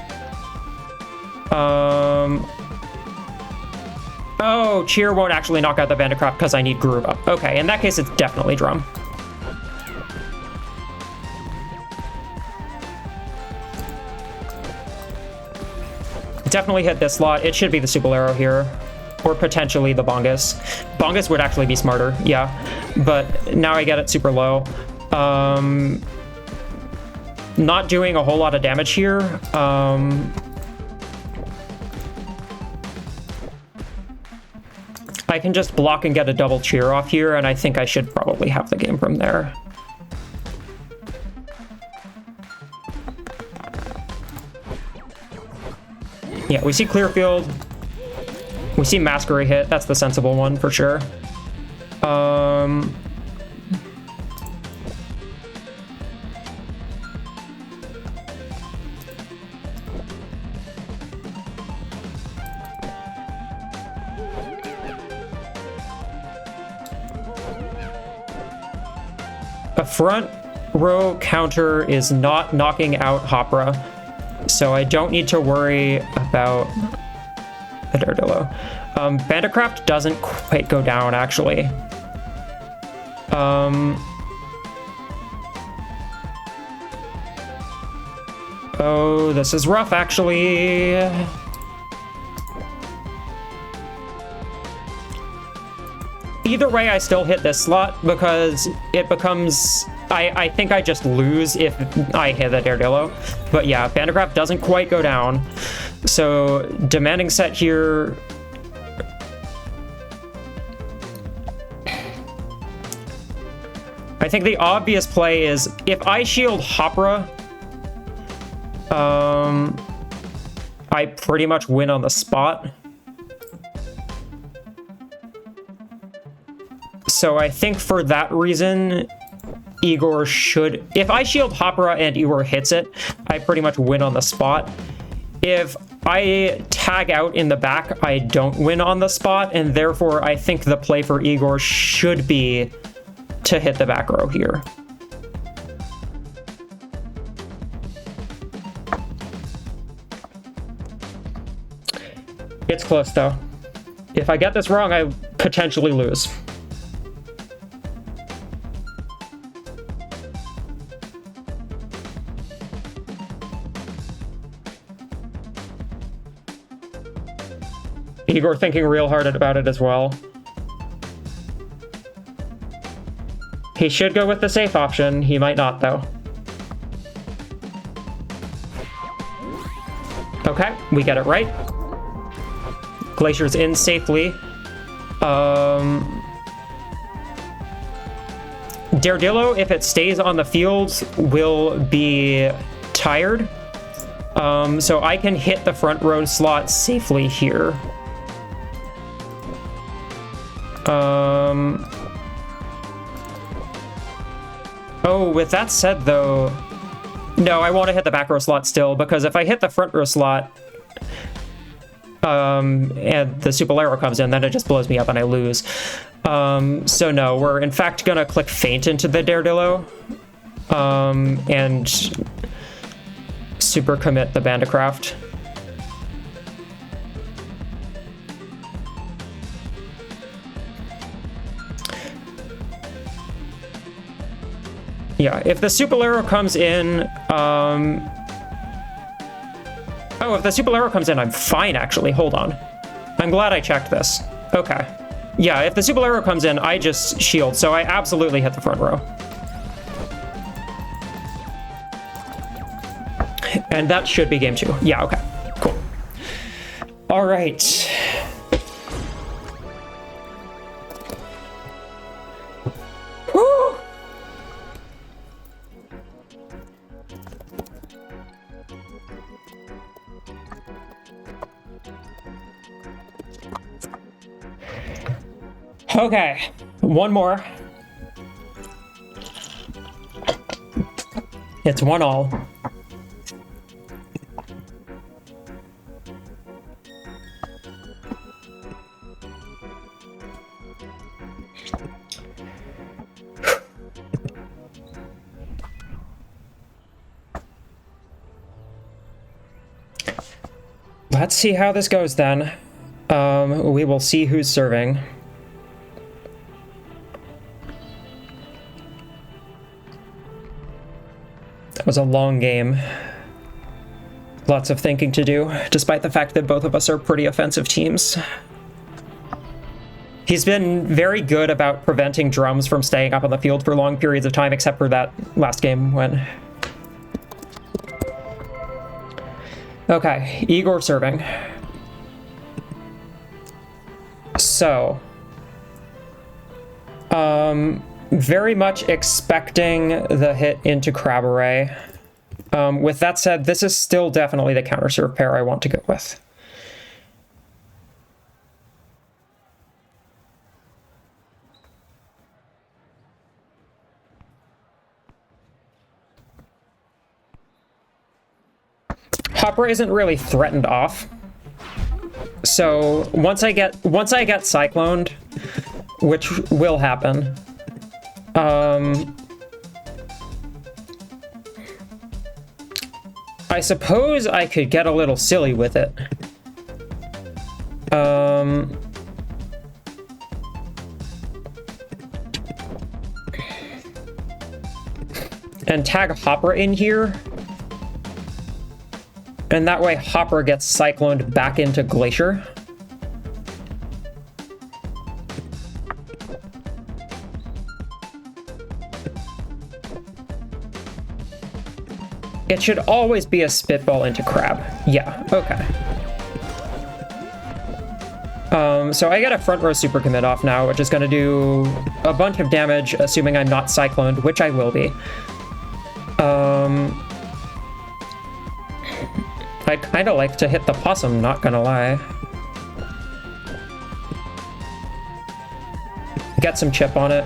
Oh, cheer won't actually knock out the Bandicraft because I need Groove up. Okay, in that case, it's definitely drum. Definitely hit this slot. It should be the Supalero here, or potentially the Bongus. Bongus would actually be smarter, yeah. But now I get it super low. Not doing a whole lot of damage here. I can just block and get a double cheer off here, and I think I should probably have the game from there. Yeah, we see Clearfield. We see Masquery hit. That's the sensible one for sure. A front row counter is not knocking out Hopra, so I don't need to worry about the Daredillo. Bandicraft doesn't quite go down, actually. Oh, this is rough, actually. Either way, I still hit this slot because it becomes... I think I just lose if I hit the Daredillo. But yeah, Bandicraft doesn't quite go down. So, demanding set here... I think the obvious play is, if I shield Hopra, I pretty much win on the spot. So I think for that reason, Igor should... If I shield Hopra and Igor hits it, I pretty much win on the spot. If I tag out in the back, I don't win on the spot, and therefore I think the play for Igor should be to hit the back row here. It's close, though. If I get this wrong, I potentially lose. Igor thinking real hard about it as well. He should go with the safe option. He might not, though. Okay, we get it right. Glacier's in safely. Daredillo, if it stays on the field, will be tired. So I can hit the front row slot safely here. Oh, with that said, though, no, I want to hit the back row slot still, because if I hit the front row slot, and the Supalero comes in, then it just blows me up and I lose. So no, we're in fact gonna click Feint into the Daredillo, and super commit the Bandicraft. Yeah, if the Supalero comes in, oh, if the Supalero comes in, I'm fine, actually. Hold on. I'm glad I checked this. Okay. Yeah, if the Supalero comes in, I just shield, so I absolutely hit the front row. And that should be game 2. Yeah, okay. Cool. All right. Okay, one more. It's 1-all. Let's see how this goes then. We will see who's serving. That was a long game. Lots of thinking to do, despite the fact that both of us are pretty offensive teams. He's been very good about preventing drums from staying up on the field for long periods of time, except for that last game when... Okay, Igor serving. So, very much expecting the hit into crab array. With that said, this is still definitely the counter serve pair I want to go with. Hopper isn't really threatened off. So once I get cycloned, which will happen, I suppose I could get a little silly with it. And tag Hopper in here. And that way Hopper gets cycloned back into Glacier. It should always be a spitball into crab. Yeah, okay. So I get a front row super commit off now, which is going to do a bunch of damage, assuming I'm not cycloned, which I will be. I'd kind of like to hit the possum, not gonna lie. Get some chip on it.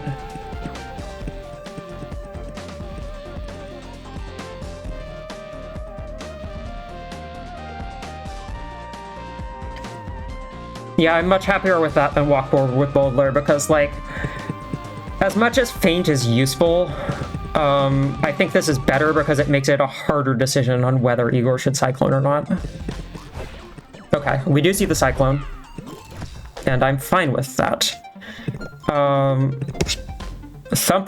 Yeah, I'm much happier with that than walk forward with Boldler, because, like, as much as feint is useful, I think this is better because it makes it a harder decision on whether Igor should cyclone or not. Okay, we do see the cyclone, and I'm fine with that. Thump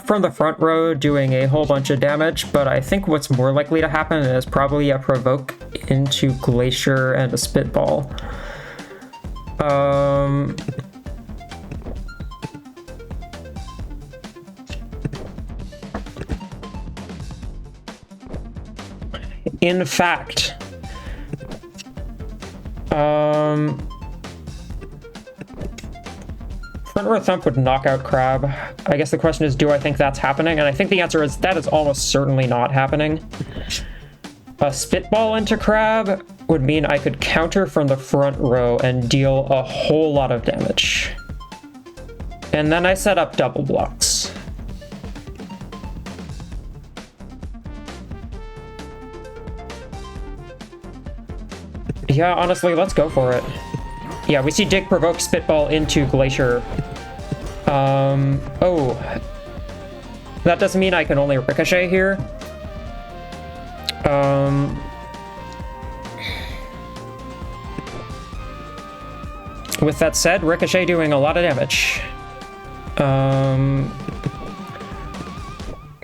from the front row doing a whole bunch of damage, but I think what's more likely to happen is probably a provoke into Glacier and a spitball. In fact, front row thump would knock out crab. I guess the question is, do I think that's happening? And I think the answer is that is almost certainly not happening. A spitball into crab would mean I could counter from the front row and deal a whole lot of damage. And then I set up double blocks. Yeah, honestly, let's go for it. Yeah, we see Dig provoke spitball into Glacier. Oh. That doesn't mean I can only ricochet here. With that said, ricochet doing a lot of damage.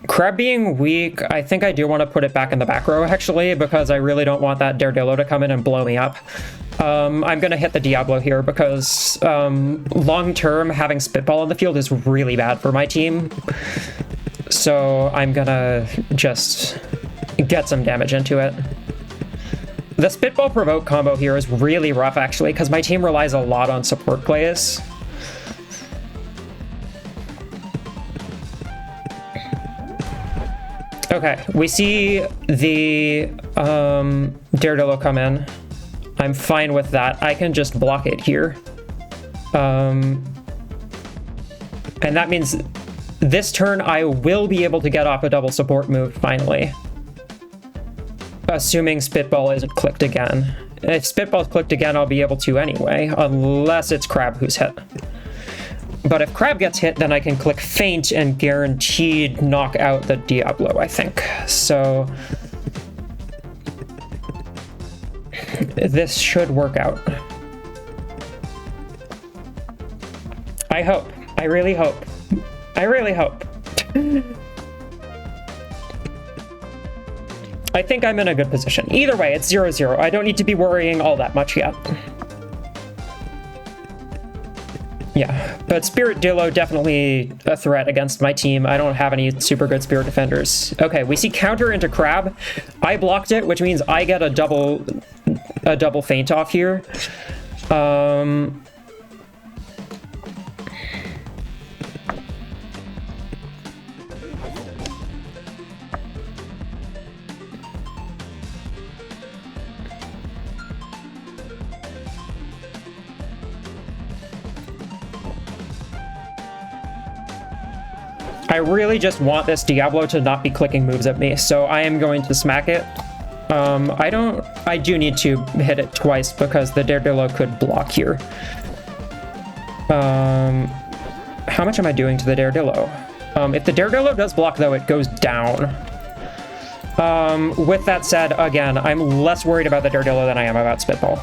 Crab being weak, I think I do want to put it back in the back row, actually, because I really don't want that Daredillo to come in and blow me up. I'm going to hit the Diablo here because long-term, having Spitball on the field is really bad for my team. So I'm going to just get some damage into it. The Spitball Provoke combo here is really rough, actually, because my team relies a lot on support plays. Okay, we see the Daredillo come in. I'm fine with that. I can just block it here. And that means this turn I will be able to get off a double support move finally. Assuming Spitball isn't clicked again. If Spitball's clicked again, I'll be able to anyway, unless it's Crab who's hit. But if Crab gets hit, then I can click Feint and guaranteed knock out the Diablo, I think. So this should work out. I hope. I really hope. I really hope. I think I'm in a good position. Either way, it's 0-0. I don't need to be worrying all that much yet. Yeah, but Spirit Dillo definitely a threat against my team. I don't have any super good Spirit Defenders. Okay, we see counter into Crab. I blocked it, which means I get a double feint off here. I really just want this Diablo to not be clicking moves at me, so I am going to smack it. I do need to hit it twice because the Daredillo could block here. How much am I doing to the Daredillo? If the Daredillo does block, though, it goes down. With that said, again, I'm less worried about the Daredillo than I am about Spitball.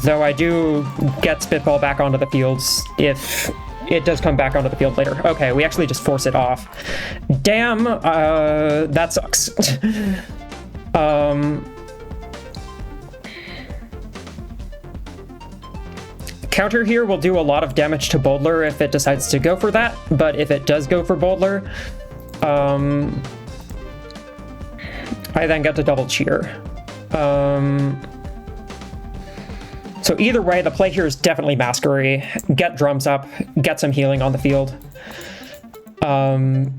Though I do get Spitball back onto the fields if it does come back onto the field later. Okay, we actually just force it off. Damn, that sucks. Counter here will do a lot of damage to Boldler if it decides to go for that, but if it does go for Boldler, I then get to double cheer. So either way, the play here is definitely Masquery. Get drums up, get some healing on the field. And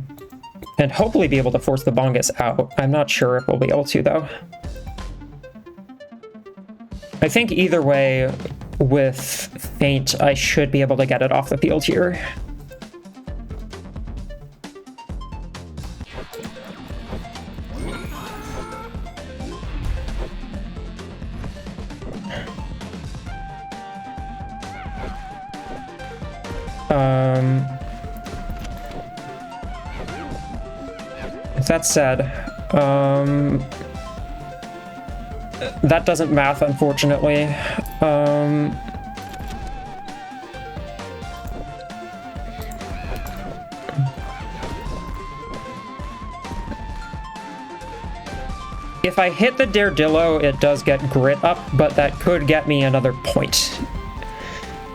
hopefully be able to force the Bongus out. I'm not sure if we'll be able to, though. I think either way, with Feint, I should be able to get it off the field here. That said, that doesn't math, unfortunately. If I hit the Daredillo, it does get grit up, but that could get me another point.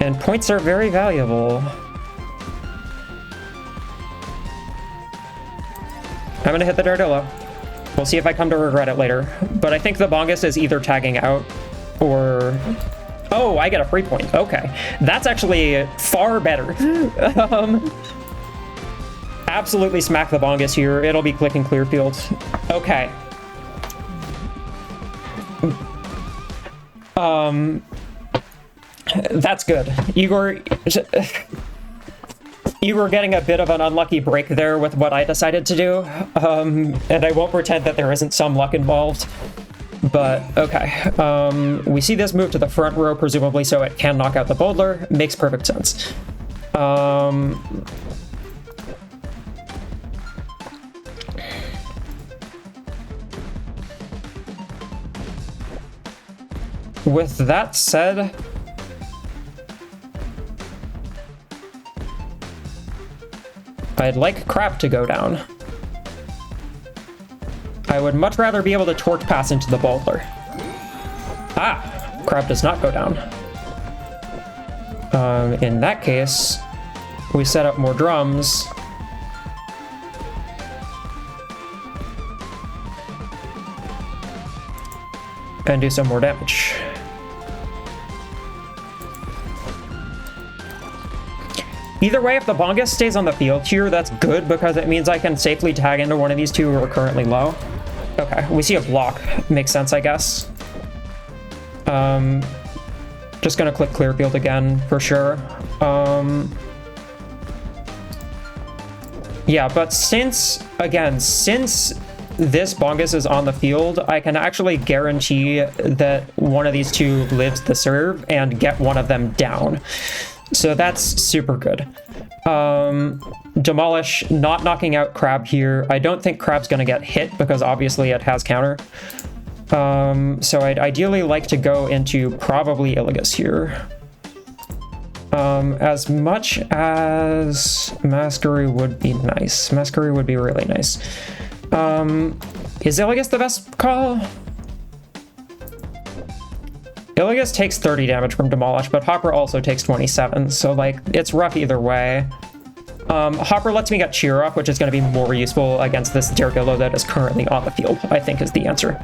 And points are very valuable. I'm gonna hit the Daredillo. We'll see if I come to regret it later. But I think the Bongus is either tagging out or... Oh, I get a free point. Okay. That's actually far better. Absolutely smack the Bongus here. It'll be clicking clear field. Okay. That's good. Igor getting a bit of an unlucky break there with what I decided to do. And I won't pretend that there isn't some luck involved. But, okay. We see this move to the front row, presumably, so it can knock out the Boldler. Makes perfect sense. With that said... I'd like Crab to go down. I would much rather be able to torch pass into the Boldler. Ah! Crab does not go down. In that case, we set up more drums. And do some more damage. Either way, if the Bongus stays on the field here, that's good because it means I can safely tag into one of these two who are currently low. Okay, we see a block. Makes sense, I guess. Just gonna click clear field again for sure. Yeah, but since this Bongus is on the field, I can actually guarantee that one of these two lives the serve and get one of them down. So that's super good. Demolish, not knocking out Crab here. I don't think Crab's going to get hit because obviously it has counter. So I'd ideally like to go into probably Illigus here. As much as Masquery would be nice. Masquery would be really nice. Is Illigus the best call? Illigus takes 30 damage from Demolish, but Hopper also takes 27, so like, it's rough either way. Hopper lets me get Cheer Up, which is going to be more useful against this Daredillo that is currently on the field, I think is the answer.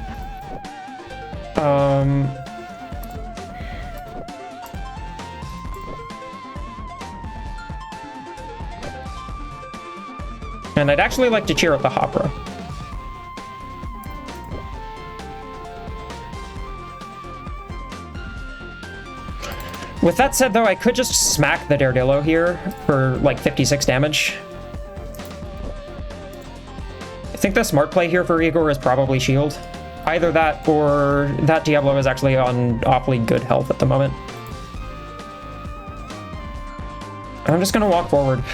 And I'd actually like to cheer up the Hopper. With that said, though, I could just smack the Daredillo here for like 56 damage. I think the smart play here for Igor is probably shield. Either that or that Diablo is actually on awfully good health at the moment. I'm just gonna walk forward.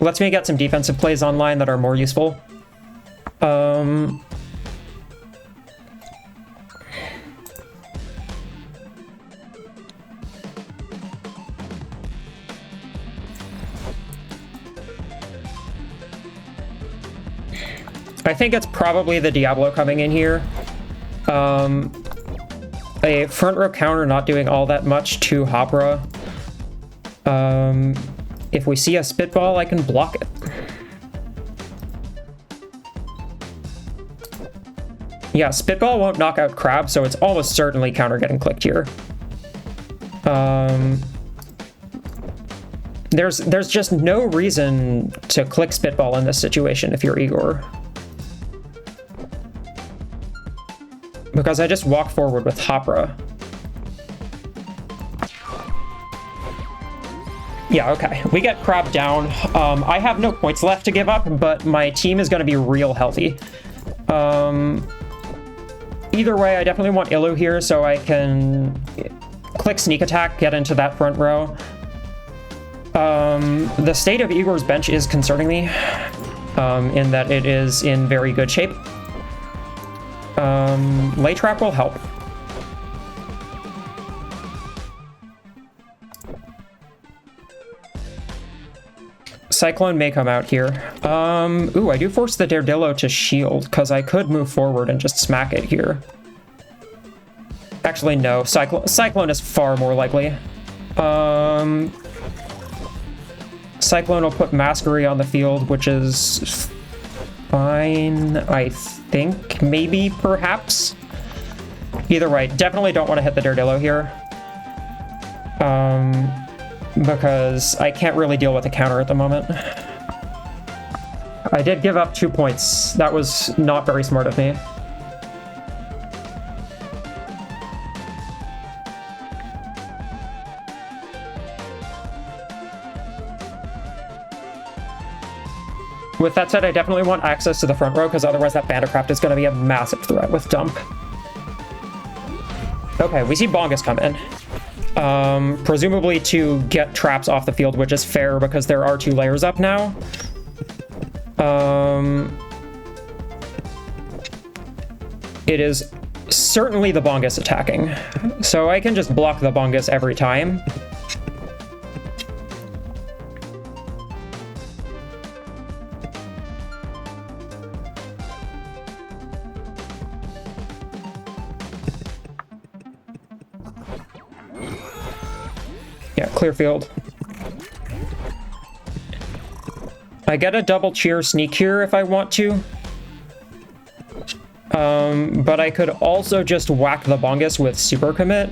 Lets me get some defensive plays online that are more useful. I think it's probably the Diablo coming in here. A front row counter not doing all that much to Hopra. If we see a Spitball, I can block it. Yeah, Spitball won't knock out Crab, so it's almost certainly counter getting clicked here. There's just no reason to click Spitball in this situation if you're Igor. Because I just walk forward with Hopra. Yeah, okay. We get Crab down. I have no points left to give up, but my team is going to be real healthy. Either way, I definitely want Illu here so I can click Sneak Attack, get into that front row. The state of Igor's bench is concerning me, in that it is in very good shape. Lay Trap will help. Cyclone may come out here. Ooh, I do force the Daredillo to shield, because I could move forward and just smack it here. Actually, no. Cyclone is far more likely. Cyclone will put Masquery on the field, which is fine, I think. Maybe, perhaps? Either way, definitely don't want to hit the Daredillo here. Because I can't really deal with a counter at the moment. I did give up 2 points. That was not very smart of me. With that said, I definitely want access to the front row, because otherwise that Bandicraft is going to be a massive threat with Dump. Okay, we see Bongus come in. Presumably to get traps off the field, which is fair because there are 2 layers up now. It is certainly the Bongus attacking, so I can just block the Bongus every time. Yeah, clear field. I get a double cheer sneak here if I want to. But I could also just whack the Bongus with super commit.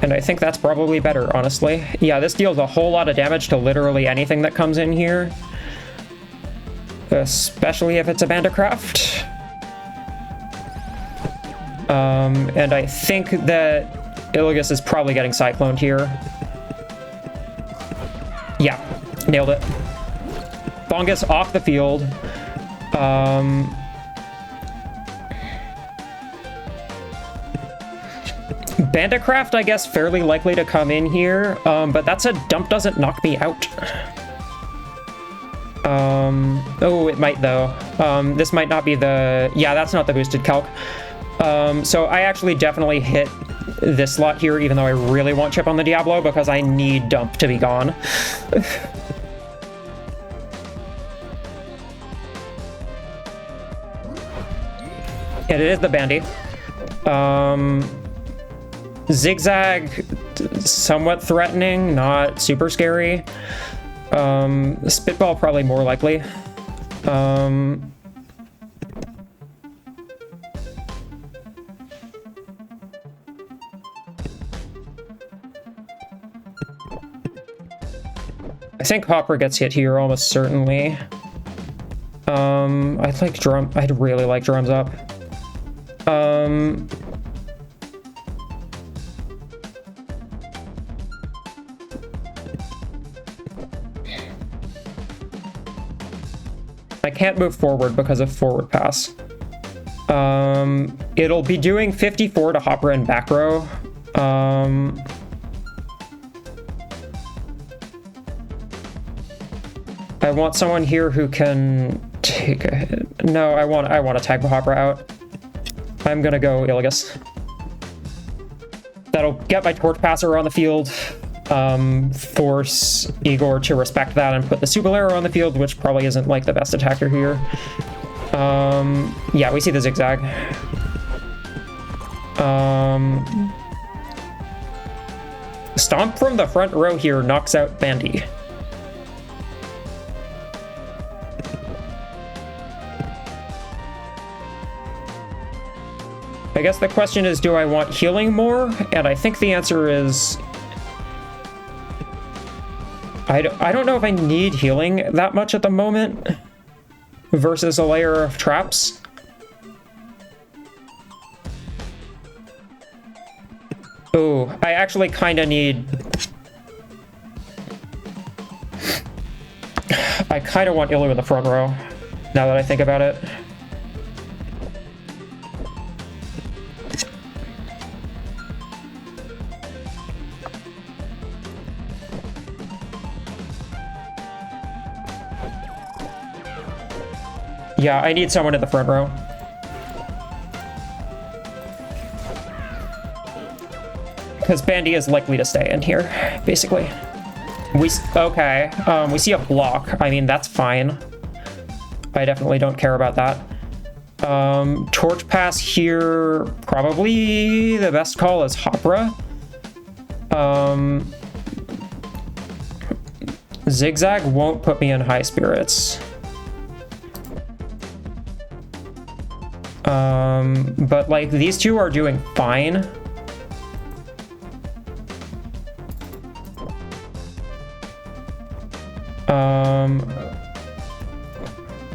And I think that's probably better, honestly. Yeah, this deals a whole lot of damage to literally anything that comes in here. Especially if it's a Bandicraft. And I think that Iligus is probably getting cycloned here. Yeah, nailed it. Bongus off the field. Banditcraft, I guess, fairly likely to come in here, but that's a dump doesn't knock me out. Oh, it might though. This might not be the... Yeah, that's not the boosted calc. So I actually definitely hit this slot here, even though I really want chip on the Diablo, because I need dump to be gone. It is the bandy. Zigzag, somewhat threatening, not super scary. Spitball probably more likely. I think Hopper gets hit here almost certainly. I'd really like drums up. I can't move forward because of forward pass. It'll be doing 54 to Hopper and back row. I want someone here who can take a hit. No, I want to tag Hopper out. I'm gonna go Iligus. That'll get my torch passer on the field. Force Igor to respect that and put the Subalero on the field, which probably isn't like the best attacker here. Yeah, we see the zigzag. Stomp from the front row here knocks out Bandy. I guess the question is, do I want healing more? And I think the answer is... I don't know if I need healing that much at the moment versus a layer of traps. Oh, I actually kind of need... I kind of want Ilu in the front row, now that I think about it. Yeah, I need someone in the front row. Because Bandy is likely to stay in here, basically. We see a block. I mean, that's fine. I definitely don't care about that. Torch pass here, probably the best call is Hopra. Zigzag won't put me in high spirits. But like these two are doing fine.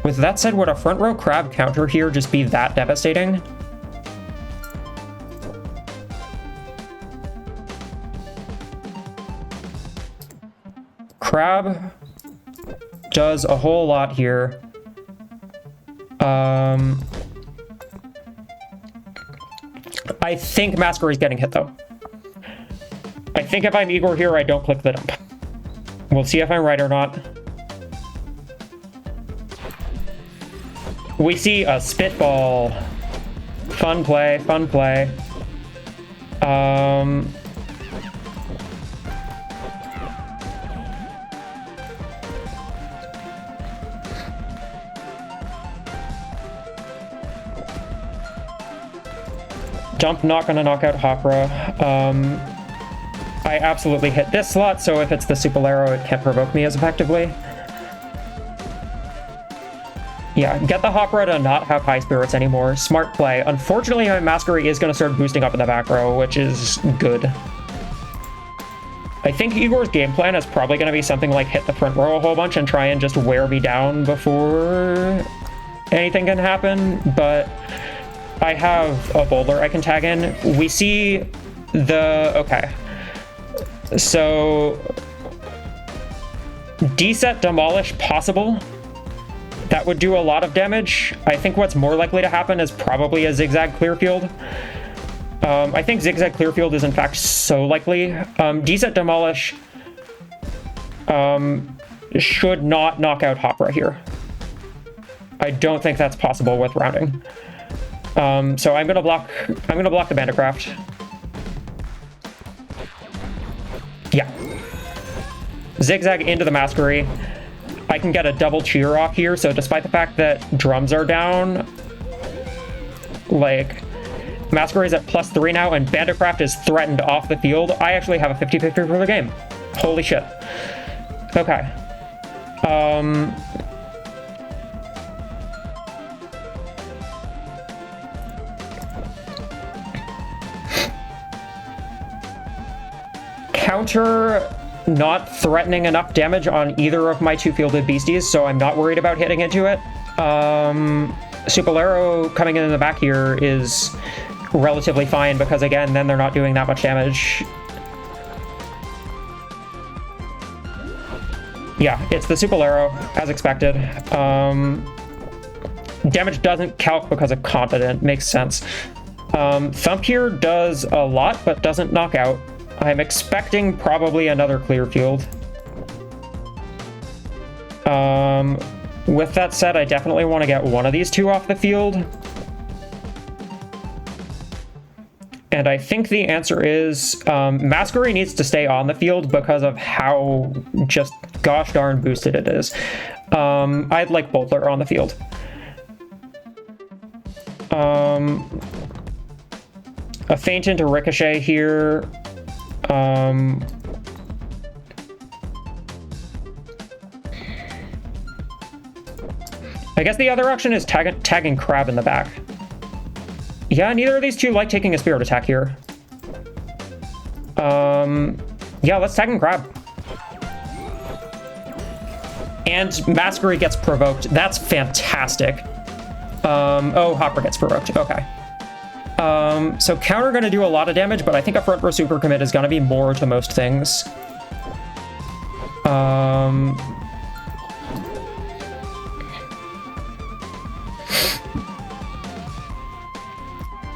With that said, would a front row crab counter here just be that devastating? Crab does a whole lot here. I think Masquerade's getting hit, though. I think if I'm Igor here, I don't click the dump. We'll see if I'm right or not. We see a spitball. Fun play, fun play. Dump not gonna knock out Hopra. I absolutely hit this slot, so if it's the Subalero, it can't provoke me as effectively. Yeah, get the Hopra to not have high spirits anymore. Smart play. Unfortunately, my Masquerade is gonna start boosting up in the back row, which is good. I think Igor's game plan is probably gonna be something like hit the front row a whole bunch and try and just wear me down before anything can happen, but I have a boulder I can tag in. We see the... Okay. So... D-set demolish possible. That would do a lot of damage. I think what's more likely to happen is probably a zigzag clear field. I think zigzag clear field is in fact so likely. D-set demolish should not knock out Hopra here. I don't think that's possible with rounding. So I'm gonna block the Bandicraft. Yeah. Zigzag into the Masquerie. I can get a double cheer off here, so despite the fact that drums are down, like, Masquerie is at +3 now, and Bandicraft is threatened off the field. I actually have a 50-50 for the game. Holy shit. Okay. Counter not threatening enough damage on either of my two fielded beasties, so I'm not worried about hitting into it. Supalero coming in the back here is relatively fine because, again, then they're not doing that much damage. Yeah, it's the Supalero, as expected. Damage doesn't calc because of Competent, makes sense. Thump here does a lot, but doesn't knock out. I'm expecting probably another clear field. With that said, I definitely want to get one of these two off the field. And I think the answer is Masquerie needs to stay on the field because of how just gosh darn boosted it is. I'd like Bolter on the field. A feint into Ricochet here. I guess the other option is tagging Crab in the back. Yeah, neither of these two like taking a Spirit Attack here. Yeah, let's tag in Crab. And Masquerie gets provoked. That's fantastic. Oh, Hopper gets provoked. Okay. So counter gonna do a lot of damage, but I think a front row super commit is gonna be more to most things.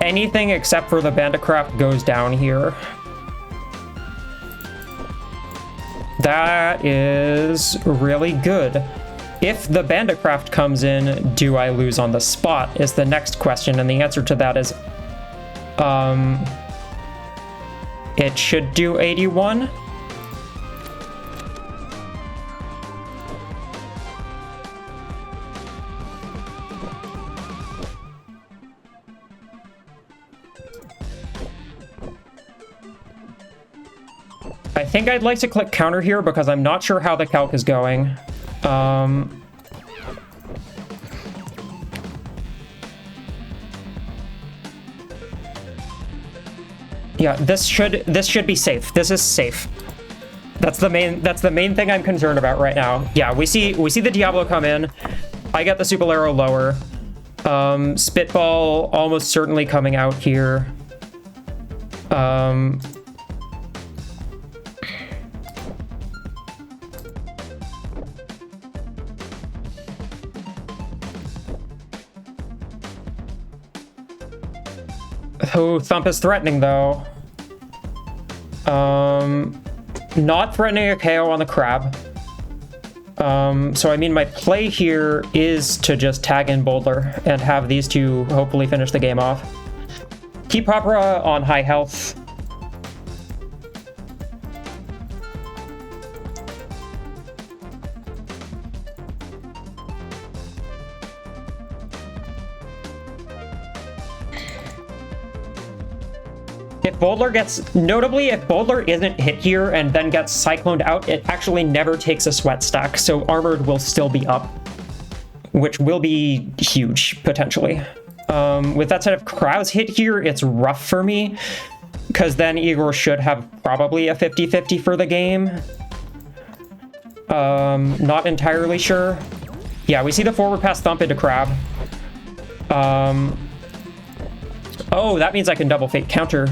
Anything except for the Bandicraft goes down here. That is really good. If the Bandicraft comes in, do I lose on the spot is the next question, and the answer to that is it should do 81. I think I'd like to click counter here because I'm not sure how the calc is going. Yeah, this should be safe. This is safe. That's the main thing I'm concerned about right now. Yeah, we see the Diablo come in. I get the Supalero lower. Spitball almost certainly coming out here. Oh, Thump is threatening, though. Not threatening a KO on the Crab. So, I mean, my play here is to just tag in Boulder and have these two hopefully finish the game off. Keep Opera on high health. If Boulder gets, notably, if Boulder isn't hit here and then gets cycloned out, it actually never takes a sweat stack, so Armored will still be up, which will be huge, potentially. With that said, if Crow's hit here, it's rough for me, because then Igor should have probably a 50-50 for the game. Not entirely sure. Yeah, we see the forward pass Thump into Crab. Oh, that means I can double feint counter.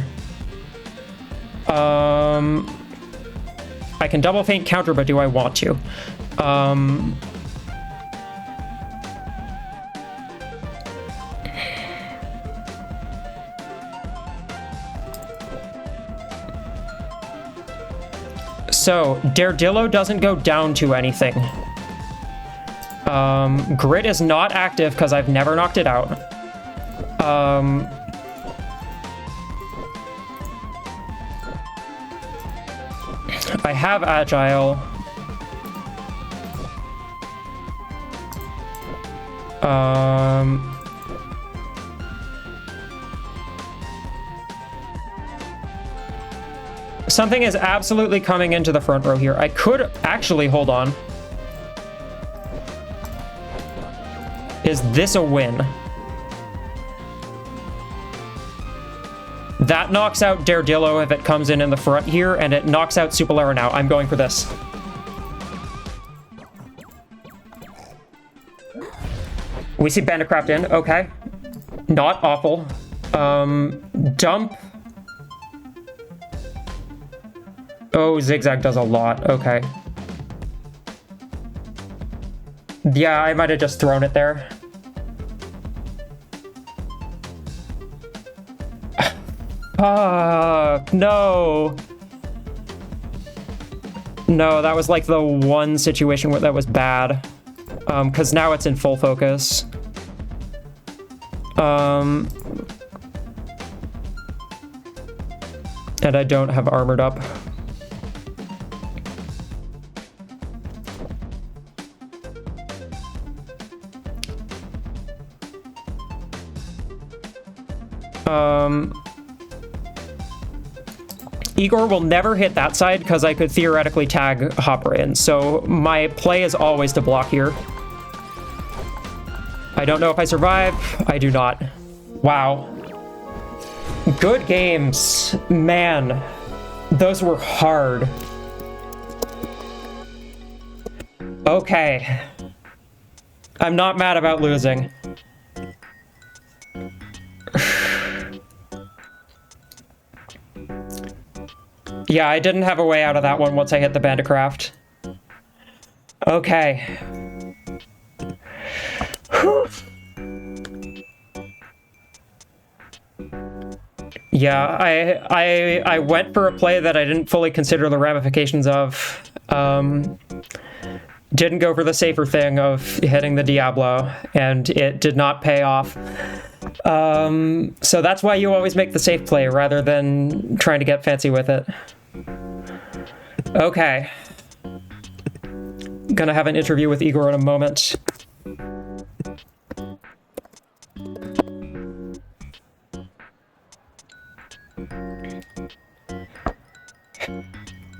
I can double feint counter, but do I want to? So, Daredillo doesn't go down to anything. Grit is not active because I've never knocked it out. I have Agile. Something is absolutely coming into the front row here. I could actually hold on. Is this a win? That knocks out Daredillo if it comes in the front here, and it knocks out Supalera now. I'm going for this. We see Bandicraft in. Okay. Not awful. Dump. Oh, Zigzag does a lot. Okay. Yeah, I might have just thrown it there. No. No, that was like the one situation where that was bad. Because now it's in full focus. And I don't have armored up. Igor will never hit that side because I could theoretically tag Hopper in, so my play is always to block here. I don't know if I survive. I do not. Wow. Good games. Man, those were hard. Okay. I'm not mad about losing. Yeah, I didn't have a way out of that one once I hit the Bandicraft. Okay. Whew. Yeah, I went for a play that I didn't fully consider the ramifications of. Didn't go for the safer thing of hitting the Diablo, and it did not pay off. So that's why you always make the safe play rather than trying to get fancy with it. Okay. Gonna have an interview with Igor in a moment.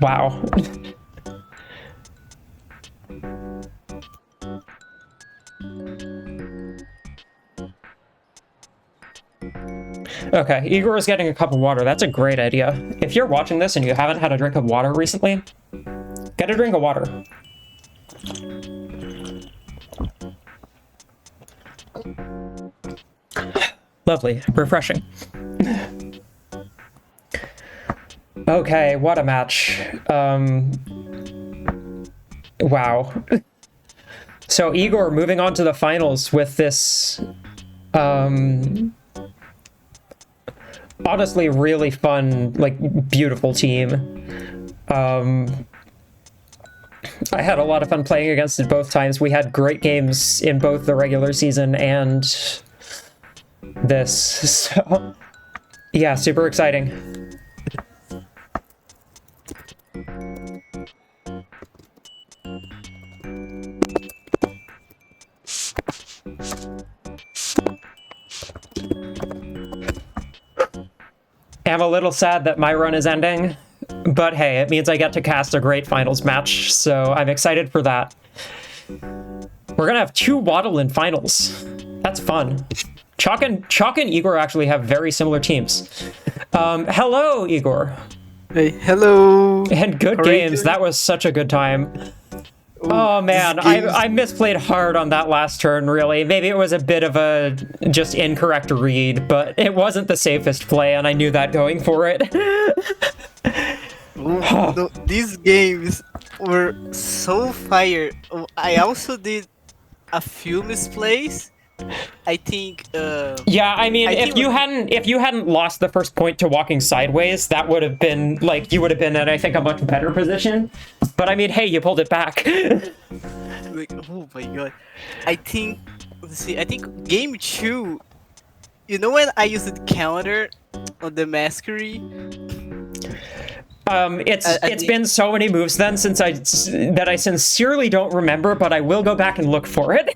Wow. Okay, Igor is getting a cup of water. That's a great idea. If you're watching this and you haven't had a drink of water recently, get a drink of water. Lovely. Refreshing. Okay, what a match. Wow. So Igor moving on to the finals with this honestly really fun, like, beautiful team. I had a lot of fun playing against it both times. We had great games in both the regular season and this. So, yeah, super exciting. I'm a little sad that my run is ending, but hey, it means I get to cast a great finals match, so I'm excited for that. We're gonna have 2 Waddle in finals. That's fun. Chalk and Igor actually have very similar teams. Hello, Igor. Hey, hello. And good games. That was such a good time. Oh man, I misplayed hard on that last turn, really. Maybe it was a bit of a just incorrect read, but it wasn't the safest play, and I knew that going for it. No, these games were so fire. I also did a few misplays. I think. Yeah, I mean, if you hadn't lost the first point to walking sideways, that would have been like you would have been in, I think, a much better position. But I mean, hey, you pulled it back. Like, oh my god! I think. Let's see. I think game 2. You know when I used counter on the masquerade? It's been so many moves then that I sincerely don't remember, but I will go back and look for it.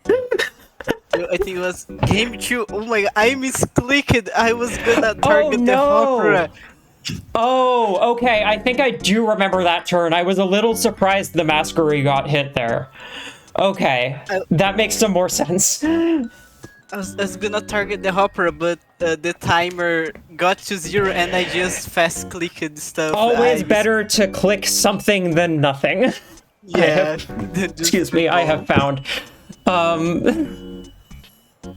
I think it was game 2. Oh my god, I misclicked. I was gonna target the opera. Oh, okay. I think I do remember that turn. I was a little surprised the Masquerade got hit there. Okay, that makes some more sense. I was gonna target the hopper, but the timer got to 0 and I just fast clicked stuff. Always better to click something than nothing. Yeah. Excuse me, I have found.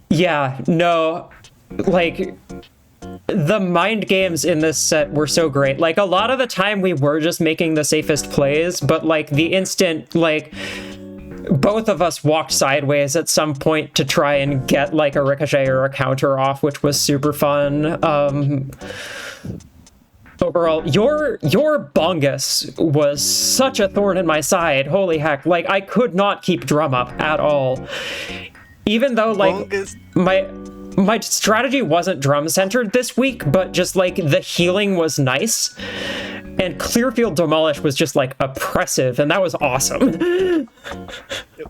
Yeah, no, like, the mind games in this set were so great. Like, a lot of the time we were just making the safest plays, but, like, the instant, like, both of us walked sideways at some point to try and get, like, a ricochet or a counter off, which was super fun. Overall, your bongus was such a thorn in my side. Holy heck. Like, I could not keep drum up at all. Even though, like, bongus. my strategy wasn't drum centered this week, but just, like, the healing was nice. And Clearfield Demolish was just, like, oppressive, and that was awesome.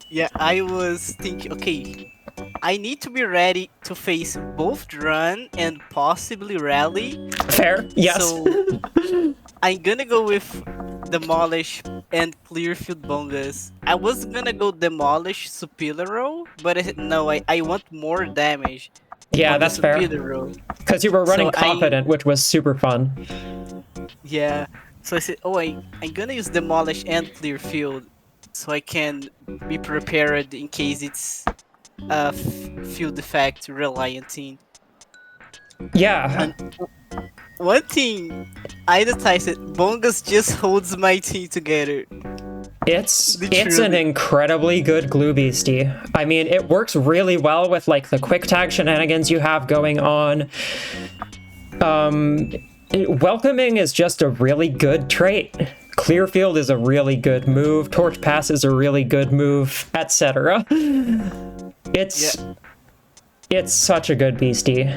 Yeah, I was thinking, okay, I need to be ready to face both run and possibly rally. Fair, yes. So I'm gonna go with Demolish and Clearfield Bongus. I was gonna go Demolish Supilero, but no, I want more damage. Yeah, that's fair. Because you were running Confident, which was super fun. Yeah, so I said, oh, I'm gonna use Demolish and Clearfield, so I can be prepared in case it's a field effect reliant team. Yeah. And one thing I noticed, Bongus just holds my team together. It's an incredibly good glue beastie. I mean, it works really well with, like, the quick tag shenanigans you have going on. Welcoming is just a really good trait. Clearfield is a really good move. Torch Pass is a really good move, etc. It's such a good beastie.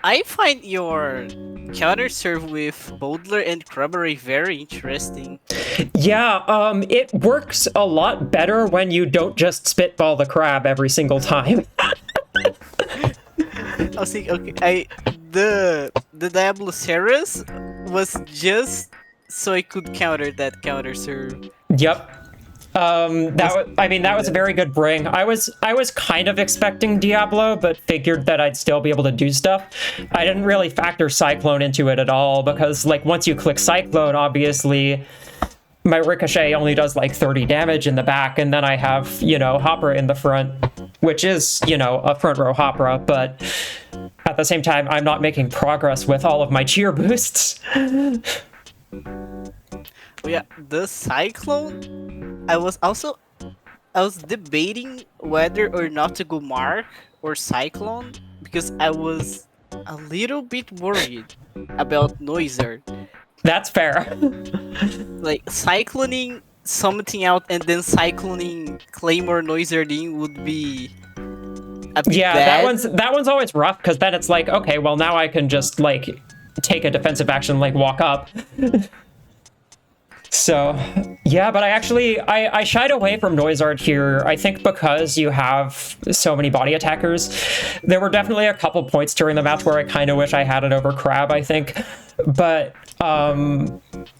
I find your counter serve with Bowdler and Crabbery very interesting. Yeah, it works a lot better when you don't just spitball the crab every single time. I was thinking, okay, the Diabloceras was just so I could counter that counter serve. Yep. That was a very good bring. I was kind of expecting Diablo, but figured that I'd still be able to do stuff. I didn't really factor Cyclone into it at all, because, like, once you click Cyclone, obviously my Ricochet only does, like, 30 damage in the back, and then I have, you know, Hopra in the front, which is, you know, a front row Hopra, but at the same time, I'm not making progress with all of my cheer boosts. Oh yeah, the Cyclone, I was debating whether or not to go Mark or Cyclone, because I was a little bit worried about Noiser. That's fair. Like, cycloning something out and then cycloning Claymore Noiser in would be a bit bad. that one's always rough, because then it's like, okay, well, now I can just, like, take a defensive action, like walk up. So, yeah, but I shied away from Noizard here, I think because you have so many body attackers. There were definitely a couple points during the match where I kind of wish I had it over Crab, I think. But,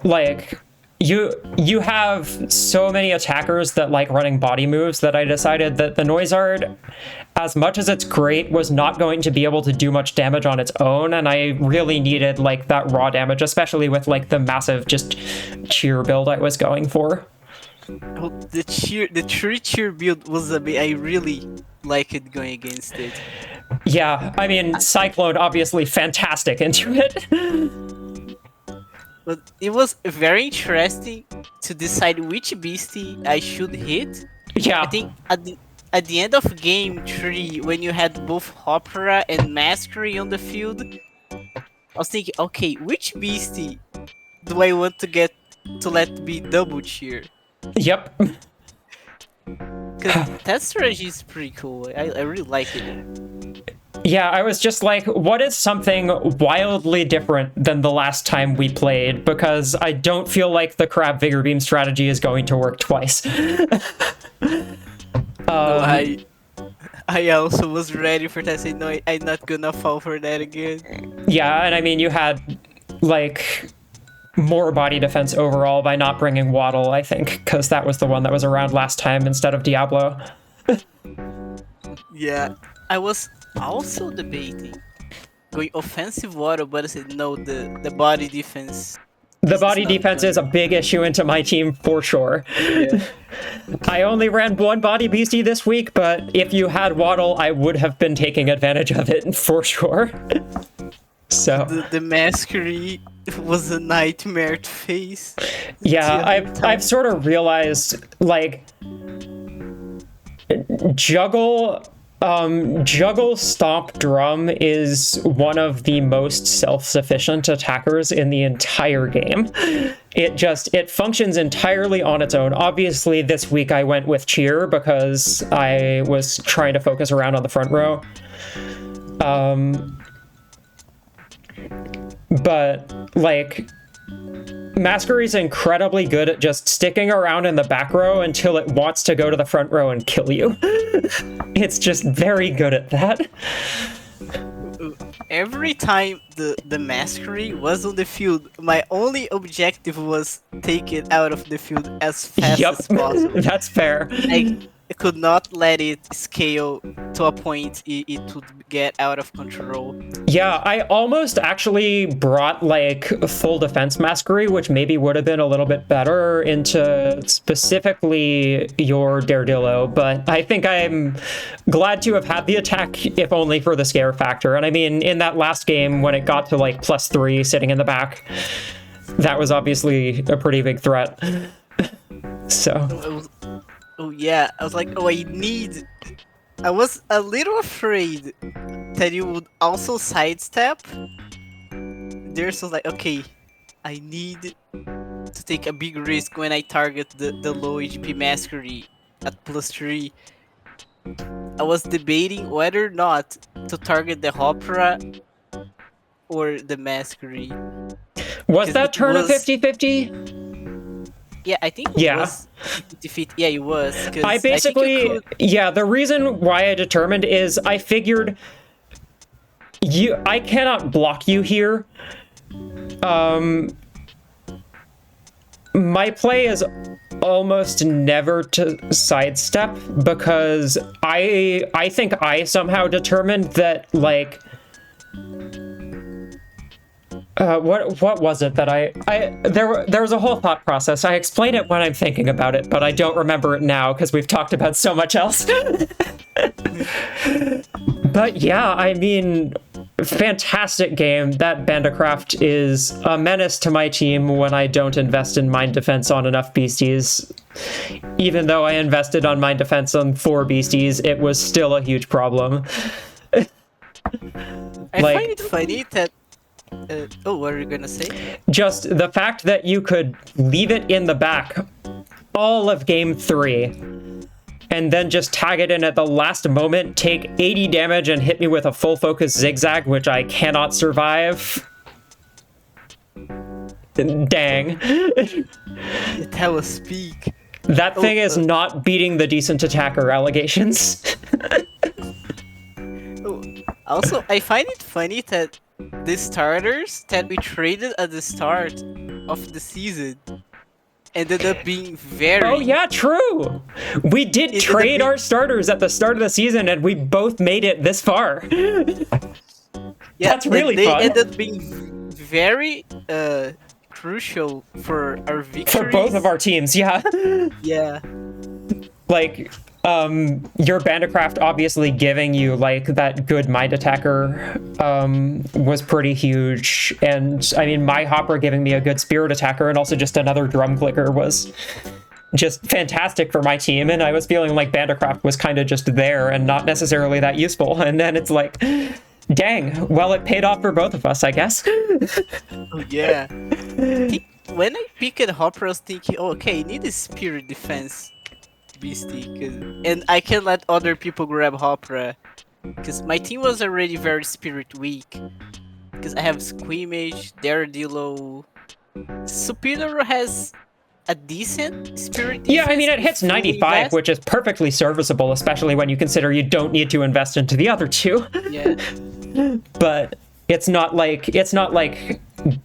like, you have so many attackers that like running body moves that I decided that the Noizard, as much as it's great, was not going to be able to do much damage on its own, and I really needed like that raw damage, especially with like the massive just cheer build I was going for. Oh, the tree cheer build was a bit. I really like it going against it. Yeah, I mean, Cyclone obviously fantastic into it. But it was very interesting to decide which beastie I should hit. Yeah. I think at the end of game 3, when you had both Opera and Masquerade on the field, I was thinking, okay, which beastie do I want to get to let be double cheer? Yep. Because that strategy is pretty cool. I really like it. Yeah, I was just like, what is something wildly different than the last time we played? Because I don't feel like the Crab Vigor Beam strategy is going to work twice. I also was ready for that. I said, no, I'm not gonna fall for that again. Yeah, and I mean, you had, like, more body defense overall by not bringing Waddle, I think, because that was the one that was around last time instead of Diablo. Yeah, I was also debating going offensive Waddle, but I said, no, the body defense. The body defense is a big issue into my team for sure. Yeah. I only ran one body beastie this week, but if you had Waddle, I would have been taking advantage of it for sure. So the Masquerade was a nightmare to face. Yeah, I've sort of realized like juggle stomp drum is one of the most self-sufficient attackers in the entire game. It functions entirely on its own. Obviously this week I went with cheer because I was trying to focus around on the front row. But like Masquerade's incredibly good at just sticking around in the back row until it wants to go to the front row and kill you. It's just very good at that. Every time the Masquerade was on the field, my only objective was take it out of the field as fast as possible. That's fair. I could not let it scale to a point it would get out of control. Yeah, I almost actually brought like full defense Masquerade, which maybe would have been a little bit better into specifically your Daredillo, but I think I'm glad to have had the attack, if only for the scare factor. And I mean, in that last game when it got to like +3 sitting in the back, that was obviously a pretty big threat. So oh yeah, I was like, oh, I was a little afraid that you would also sidestep. There's was like, okay, I need to take a big risk when I target the low HP Masquerade at +3. I was debating whether or not to target the Opera or the Masquerade. Was that turn a 50-50? Yeah, I think it was defeat. Yeah, it was. I basically, the reason why I determined is I figured I cannot block you here. My play is almost never to sidestep because I think I somehow determined that like what was it that there was a whole thought process. I explain it when I'm thinking about it, but I don't remember it now because we've talked about so much else. But yeah, I mean, fantastic game. That Bandicraft is a menace to my team when I don't invest in mind defense on enough beasties. Even though I invested on mind defense on 4 beasties, it was still a huge problem. I find it funny that what are you gonna say? Just the fact that you could leave it in the back all of game 3 and then just tag it in at the last moment, take 80 damage and hit me with a full focus zigzag, which I cannot survive. Dang. That was peak. That thing is not beating the decent attacker allegations. Also, I find it funny that the starters that we traded at the start of the season ended up being very. Oh yeah, true. We did trade our starters at the start of the season, and we both made it this far. Yeah, that's really they fun. ended up being very crucial for our victories. For both of our teams, yeah. Yeah. Like, your Bandicraft obviously giving you like that good mind attacker was pretty huge, and I mean my Hopper giving me a good spirit attacker and also just another drum clicker was just fantastic for my team, and I was feeling like Bandicraft was kind of just there and not necessarily that useful, and then it's like, dang, well, it paid off for both of us, I guess. Oh yeah. When I picked Hopper, I was thinking, oh, okay, I need a spirit defense beastie, and I can let other people grab Hopper, because my team was already very spirit weak. Because I have Squeamish, Daredilo. Superior has a decent spirit defense. Yeah, I mean, it hits 95, which is perfectly serviceable, especially when you consider you don't need to invest into the other two. Yeah. But it's not like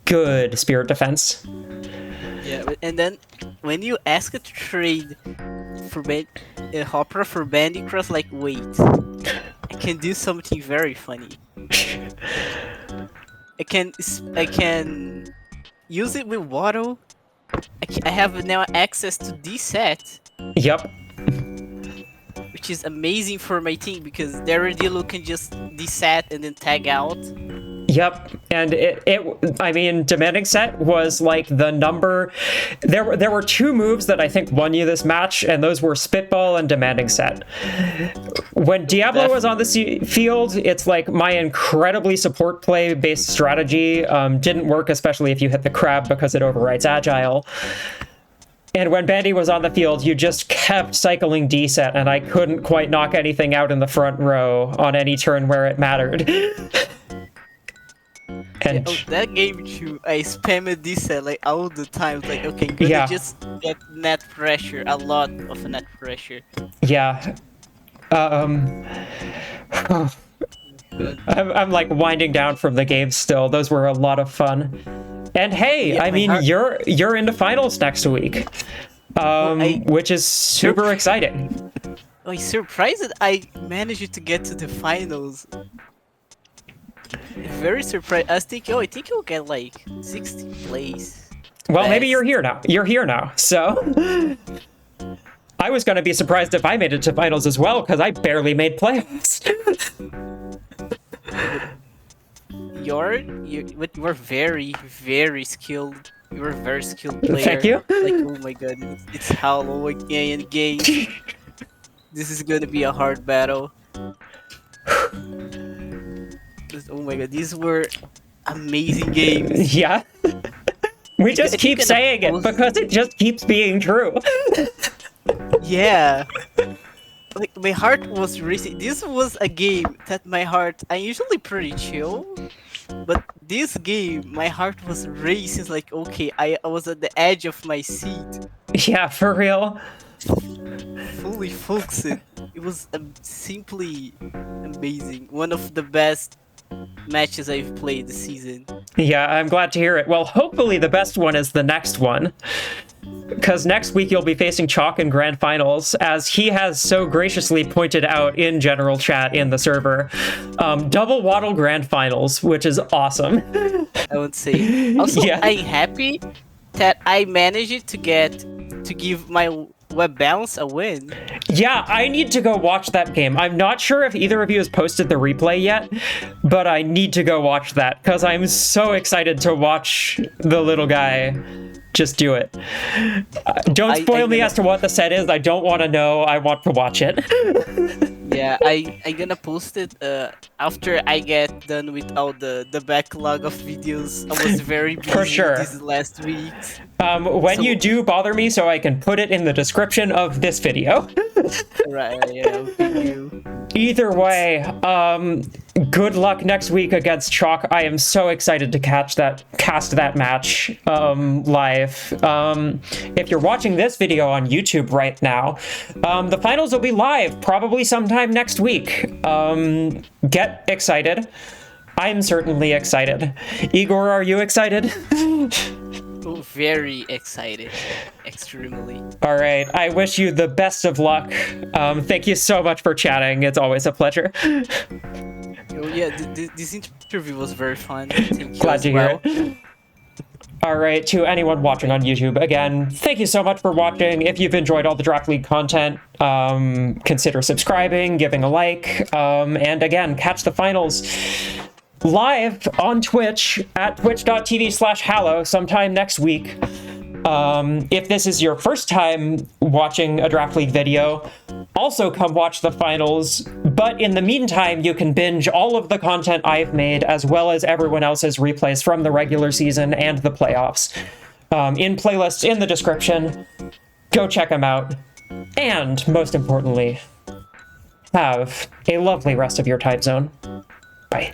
good spirit defense. Yeah, and then when you ask it to trade for Hopper for Bandicross, like, wait, I can do something very funny. I can use it with Waddle. I have now access to D-set. Yep. Which is amazing for my team because Daredilo can just D-set and then tag out. Yep, and I mean, Demanding Set was like the number. There were two moves that I think won you this match, and those were Spitball and Demanding Set. When Diablo was on the field, it's like my incredibly support play based strategy didn't work, especially if you hit the crab because it overrides Agile. And when Bandy was on the field, you just kept cycling D-set, and I couldn't quite knock anything out in the front row on any turn where it mattered. And that game too, I spammed D-set like all the time. Like, okay, gonna just get net pressure, a lot of net pressure. Yeah. I'm like winding down from the game still. Those were a lot of fun. And hey, I mean, you're into finals next week, which is super exciting. I'm surprised that I managed to get to the finals. Very surprised. I think you'll get like 60th place. Well, maybe you're here now. You're here now, so I was gonna be surprised if I made it to finals as well because I barely made playoffs. You're very, very skilled. You're a very skilled player. Thank you. Like, oh my god, it's Hollow again game. This is gonna be a hard battle. Oh my god, these were amazing games. Yeah. We just keep saying it because it just keeps being true. Yeah. Like, my heart was racing. This was a game that I'm usually pretty chill, but this game, my heart was racing. Like, okay, I was at the edge of my seat. Yeah, for real. Fully focused. It was simply amazing. One of the best matches I've played this season. Yeah, I'm glad to hear it. Well, hopefully the best one is the next one. Because next week you'll be facing Chalk in Grand Finals, as he has so graciously pointed out in general chat in the server. Double Waddle Grand Finals, which is awesome. I would say. Also, yeah. I'm happy that I managed to give my Web Bounce a win. Yeah, I need to go watch that game. I'm not sure if either of you has posted the replay yet, but I need to go watch that, because I'm so excited to watch the little guy just do it. Don't spoil me as to what the set is. I don't want to know. I want to watch it. Yeah, I'm gonna post it after I get done with all the backlog of videos. I was very busy For sure. these last weeks. When you do, bother me so I can put it in the description of this video. Right, yeah, thank you. Either way, good luck next week against Chalk. I am so excited to cast that match live. If you're watching this video on YouTube right now, the finals will be live probably sometime next week. Get excited. I'm certainly excited. Igor, are you excited? Very excited, extremely. All right, I wish you the best of luck. Thank you so much for chatting. It's always a pleasure. Oh yeah, this interview was very fun. Thank you Glad as to well. hear it. All right, to anyone watching on YouTube, again, thank you so much for watching. If you've enjoyed all the Draft League content, consider subscribing, giving a like, and again, catch the finals live on Twitch at twitch.tv/Hallow sometime next week. If this is your first time watching a Draft League video, also come watch the finals, but in the meantime, you can binge all of the content I've made, as well as everyone else's replays from the regular season and the playoffs, in playlists in the description. Go check them out. And, most importantly, have a lovely rest of your time zone. Bye.